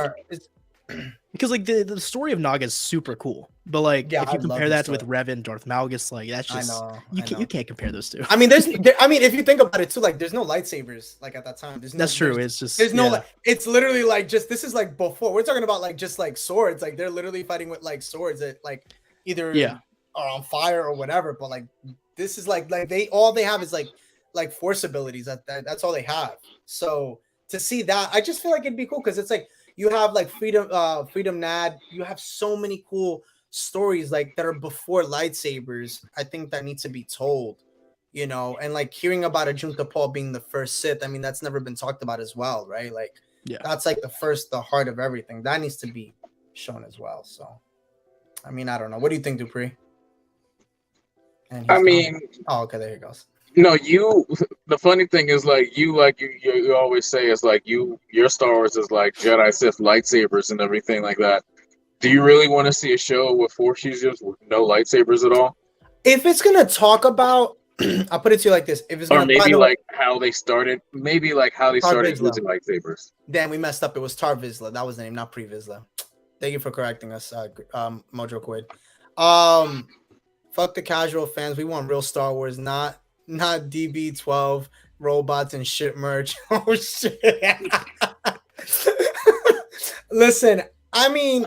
Because like the story of Naga is super cool, but like Yeah, if you I love compare the that with story. Revan, Darth Malgus, like that's just I know. you can't compare those two. I mean, I mean, if you think about it too, like, there's no lightsabers like at that time. That's true. It's just there's no like, it's literally like just this is like before we're talking about like just like swords. Like they're literally fighting with like swords that like either are on fire or whatever. But like this is like they have is like force abilities. That's all they have. So to see that, I just feel like it'd be cool because it's like you have like Freedom Nad. You have so many cool stories like that are before lightsabers. I think that needs to be told, you know, and like hearing about a Junta Paul being the first Sith. I mean, that's never been talked about as well, right? Like, that's like the heart of everything. That needs to be shown as well. So, I mean, I don't know. What do you think, Dupree? I mean, oh, okay, there he goes. No, the funny thing is like you always say is like your Star Wars is like Jedi, Sith, lightsabers and everything like that. Do you really want to see a show with Force users with no lightsabers at all? If it's gonna talk about, I'll put it to you like this: if it's gonna, or maybe like how they started, maybe like how they started using lightsabers. Damn, we messed up. It was Tar Vizsla. That was the name, not Pre Vizsla. Thank you for correcting us, Mojo Quid. Fuck the casual fans. We want real Star Wars, not DB12 robots and shit merch. Oh shit. Listen, I mean,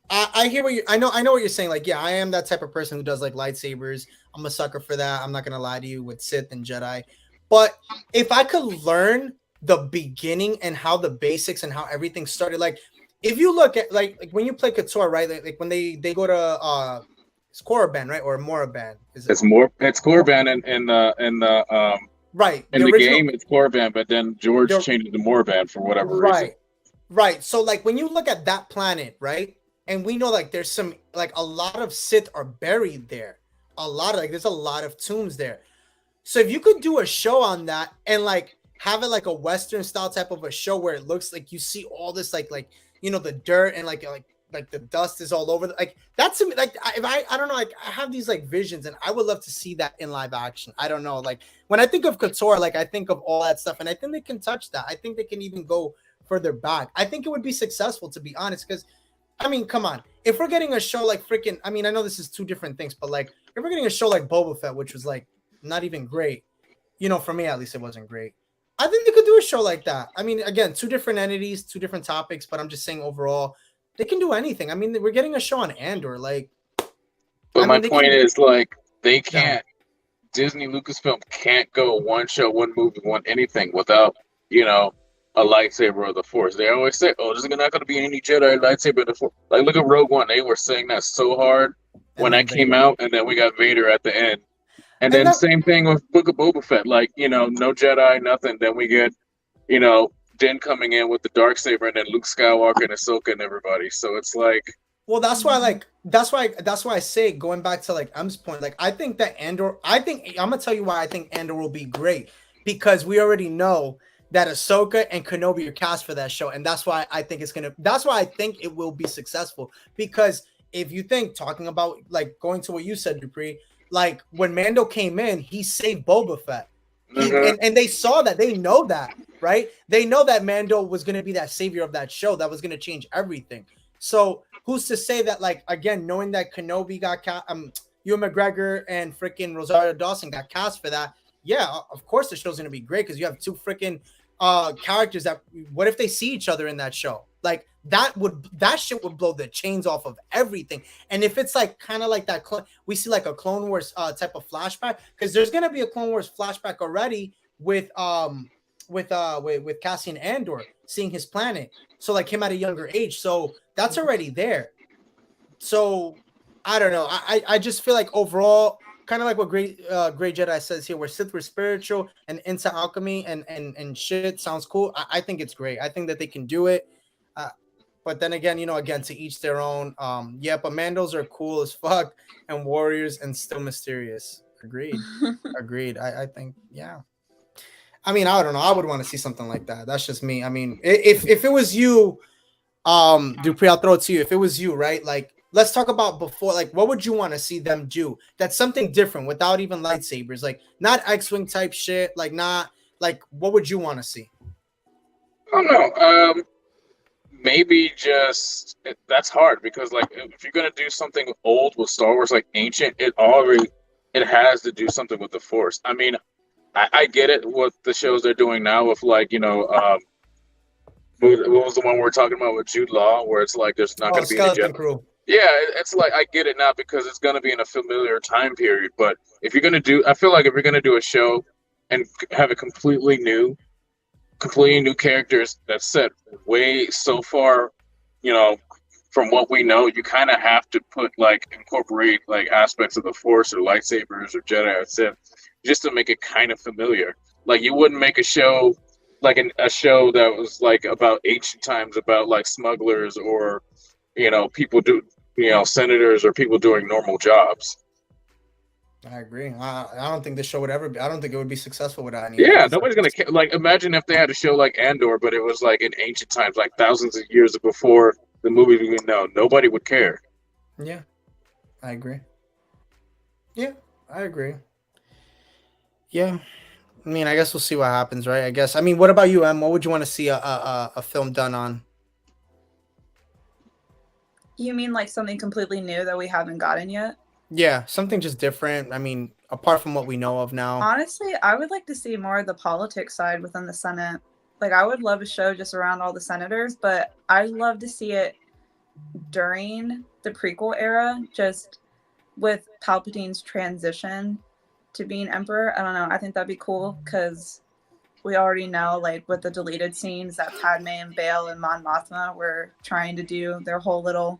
I hear what you I know what you're saying. Like, yeah, I am that type of person who does like lightsabers. I'm a sucker for that. I'm not gonna lie to you with Sith and Jedi. But if I could learn the beginning and how the basics and how everything started, like if you look at like when you play KOTOR, right? Like when they go to it's Korriban, right? Or Moraban. It's Korriban in the right. In the game it's Korriban, but then George changed it to Moraban for whatever reason. Right. So like when you look at that planet, right? And we know like there's some like a lot of Sith are buried there. There's a lot of tombs there. So if you could do a show on that and like have it like a Western style type of a show where it looks like you see all this like you know the dirt and like the dust is all over like that's like if I don't know, like I have these like visions and I would love to see that in live action. I don't know, like when I think of KOTOR, like I think of all that stuff and I think they can touch that. I think they can even go further back. I think it would be successful, to be honest, because I mean, come on. If we're getting a show like freaking, I mean, I know this is two different things, but like if we're getting a show like Boba Fett, which was like not even great, you know, for me at least it wasn't great. I think they could do a show like that. I mean, again, two different entities, two different topics, but I'm just saying overall, they can do anything. I mean, we're getting a show on Andor, like. But my point is, like, they can't. Disney Lucasfilm can't go one show, one movie, one anything without, you know, a lightsaber of the Force. They always say, "Oh, there's not going to be any Jedi lightsaber of the Force." Like, look at Rogue One. They were saying that so hard when that came out, and then we got Vader at the end. And then same thing with Book of Boba Fett. Like, you know, no Jedi, nothing. Then we get, you know, Din coming in with the Darksaber, and then Luke Skywalker and Ahsoka and everybody. So it's like, well, that's why I say, going back to like M's point, like I think that Andor, I'm gonna tell you why I think Andor will be great, because we already know that Ahsoka and Kenobi are cast for that show, and that's why I think it will be successful. Because if you think, talking about like going to what you said, Dupree, like when Mando came in, he saved Boba Fett. And they saw that, they know that, right? They know that Mando was going to be that savior of that show that was going to change everything. So who's to say that, like, again, knowing that Kenobi got Ewan McGregor and freaking Rosario Dawson got cast for that, yeah, of course the show's going to be great, because you have two freaking characters that, what if they see each other in that show? Like that shit would blow the chains off of everything. And if it's like kind of like that, we see like a Clone Wars type of flashback, because there's gonna be a Clone Wars flashback already with Cassian Andor seeing his planet, so like him at a younger age. So that's already there. So I don't know. I just feel like overall, kind of like what Great Jedi says here, where Sith were spiritual and into alchemy and shit sounds cool. I think it's great. I think that they can do it. But then again, you know, again, to each their own. Yeah, but Mandos are cool as fuck and warriors and still mysterious. Agreed. Agreed. I think, yeah. I mean, I don't know. I would want to see something like that. That's just me. I mean, if it was you, Dupree, I'll throw it to you. If it was you, right? Like, let's talk about before, like, what would you want to see them do? That's something different without even lightsabers, like not X-Wing type shit, like not like, what would you want to see? I don't know. maybe just that's hard because like if you're gonna do something old with Star Wars, like ancient, it has to do something with the Force. I mean, I get it what the shows they're doing now with like what was the one we were talking about with Jude Law, where it's like there's not Oh, going to be any Skeleton Jedi. Crew. Yeah, it's like I get it now because it's going to be in a familiar time period. But if you're going to do, I feel like if you're going to do a show and have it completely new characters that's set way so far, you know, from what we know, you kind of have to incorporate like aspects of the Force or lightsabers or Jedi or Sith just to make it kind of familiar. Like you wouldn't make a show a show that was like about ancient times about like smugglers or people senators or people doing normal jobs. I agree. I don't think this show would ever be. I don't think it would be successful without any. Yeah, nobody's gonna like. Imagine if they had a show like Andor, but it was like in ancient times, like thousands of years before the movie we know. Nobody would care. Yeah, I agree. Yeah, I agree. Yeah, I mean, I guess we'll see what happens, right? I guess. I mean, what about you, Em? What would you want to see a film done on? You mean like something completely new that we haven't gotten yet? Yeah, something just different. I mean, apart from what we know of now. Honestly, I would like to see more of the politics side within the Senate. Like, I would love a show just around all the senators, but I'd love to see it during the prequel era, just with Palpatine's transition to being emperor. I don't know. I think that'd be cool because we already know, like, with the deleted scenes that Padme and Bail and Mon Mothma were trying to do their whole little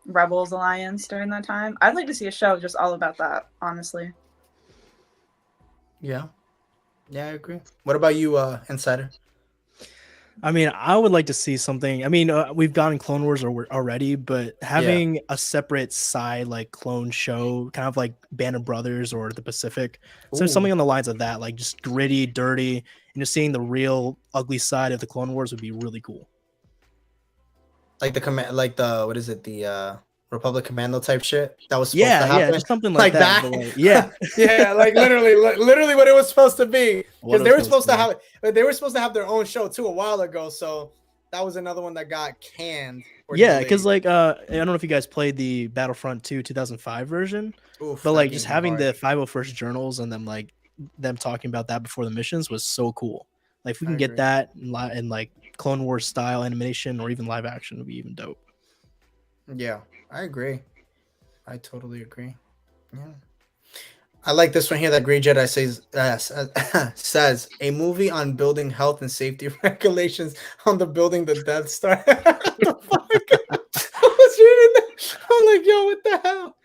Rebels alliance during that time. I'd like to see a show just all about that, honestly. Yeah, I agree. What about you, Insider? I mean, I would like to see something. I mean, we've gotten Clone Wars already, but having a separate side like clone show, kind of like Band of Brothers or The Pacific, so something on the lines of that, like just gritty, dirty, and just seeing the real ugly side of the Clone Wars would be really cool. Like what is it? The Republic Commando type shit that was supposed to happen. Yeah, just something like that. Like, yeah, yeah, like literally what it was supposed to be. Because they were supposed to have their own show too a while ago. So that was another one that got canned. Yeah, because like I don't know if you guys played the Battlefront 2 2005 version, but like just having the 501st journals and them talking about that before the missions was so cool. Like if we can get that in like Clone Wars style animation or even live action, would be even dope. Yeah, I agree. I totally agree. Yeah. I like this one here that Grey Jedi says a movie on building health and safety regulations on the building the Death Star. What the fuck? I was reading that. I'm like, yo, what the hell?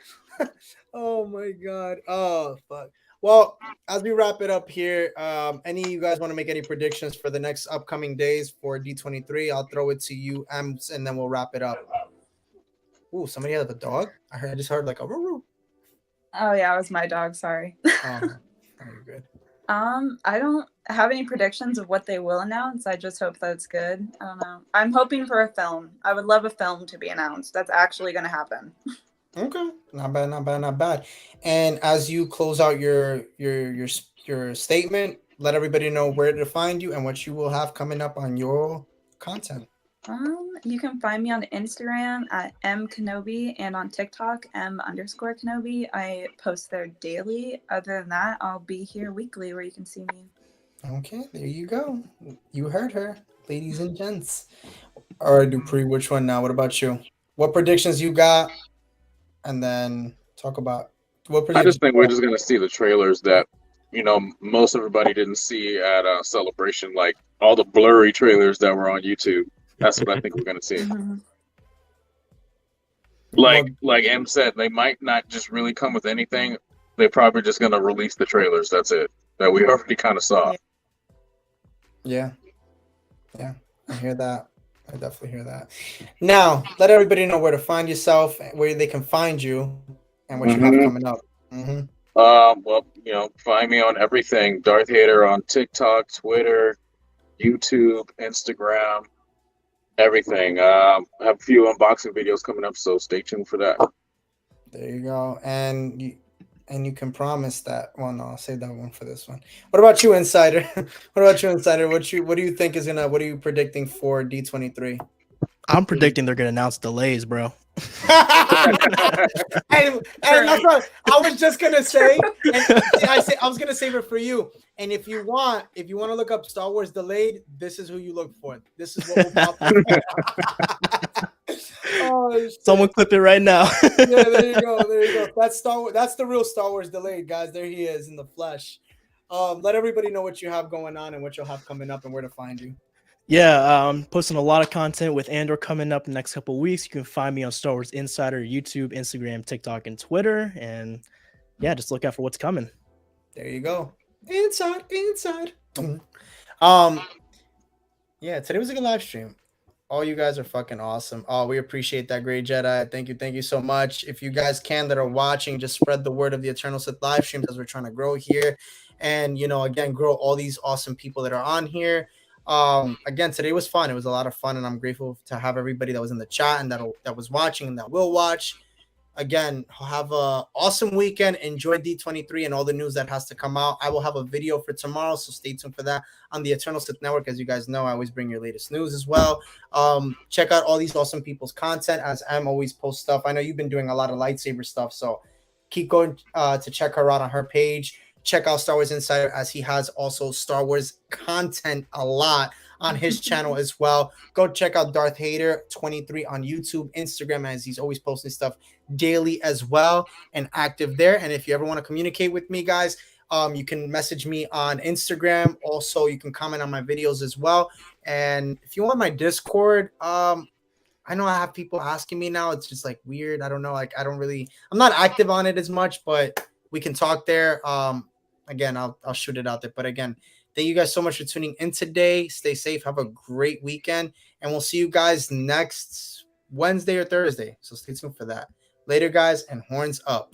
Oh my god. Oh fuck. Well, as we wrap it up here, any of you guys want to make any predictions for the next upcoming days for D23? I'll throw it to you, Ems, and then we'll wrap it up. Ooh, somebody had a dog? I just heard like a roo. Oh yeah, it was my dog, sorry. Oh, you're good. I don't have any predictions of what they will announce. I just hope that it's good. I don't know. I'm hoping for a film. I would love a film to be announced. That's actually going to happen. Okay, not bad. And as you close out your statement, let everybody know where to find you and what you will have coming up on your content. You can find me on Instagram at mkenobi and on TikTok m_Kenobi. I post there daily. Other than that, I'll be here weekly where you can see me. Okay, there you go. You heard her, ladies and gents. All right, Dupree, which one now? What about you? What predictions you got? And then talk about what predictions. I just think we're just gonna see the trailers that most everybody didn't see at Celebration, like all the blurry trailers that were on YouTube. That's what I think we're gonna see. Like Em said, they might not just really come with anything. They're probably just gonna release the trailers. That's it. That we already kind of saw. Yeah, I hear that. I definitely hear that. Now, let everybody know where to find yourself, where they can find you, and what you have coming up. Well, find me on everything. Darth Hater on TikTok, Twitter, YouTube, Instagram. Everything. I have a few unboxing videos coming up, so stay tuned for that. There you go. And And you can promise that. Well, no, I'll save that one for this one. What about you, Insider? What about you, Insider? What do you think is gonna? What are you predicting for D23? I'm predicting they're gonna announce delays, bro. and that's what I was just gonna say. And I was gonna save it for you. And if you want to look up Star Wars delayed, this is who you look for. This is what will pop up. Oh, someone clip it right now. Yeah, there you go. That's Star Wars. That's the real Star Wars delayed, guys. There he is in the flesh. Let everybody know what you have going on and what you'll have coming up and where to find you. Yeah, I'm posting a lot of content with Andor coming up the next couple of weeks. You can find me on Star Wars Insider, YouTube, Instagram, TikTok, and Twitter. And yeah, just look out for what's coming. There you go. Inside. Yeah, today was a good live stream. All you guys are fucking awesome. Oh, we appreciate that, Great Jedi. Thank you so much. If you guys that are watching, just spread the word of the Eternal Sith live streams as we're trying to grow here, and again, grow all these awesome people that are on here. Again, today was fun. It was a lot of fun, and I'm grateful to have everybody that was in the chat and that was watching and that will watch. Again, have a awesome weekend. Enjoy D23 and all the news that has to come out. I will have a video for tomorrow, so stay tuned for that on the Eternal Sith Network. As you guys know, I always bring your latest news as well. Check out all these awesome people's content as Em always posts stuff. I know you've been doing a lot of lightsaber stuff, so keep going to check her out on her page. Check out Star Wars Insider as he has also Star Wars content a lot on his channel as well. Go check out Darth Hater 23 on YouTube, Instagram, as he's always posting stuff daily as well and active there. And if you ever want to communicate with me, guys, you can message me on Instagram. Also, you can comment on my videos as well. And if you want my Discord, I know I have people asking me now. It's just like weird. I don't know. Like I'm not active on it as much, but we can talk there. Again, I'll shoot it out there. But again, thank you guys so much for tuning in today. Stay safe. Have a great weekend. And we'll see you guys next Wednesday or Thursday. So stay tuned for that. Later, guys, and horns up.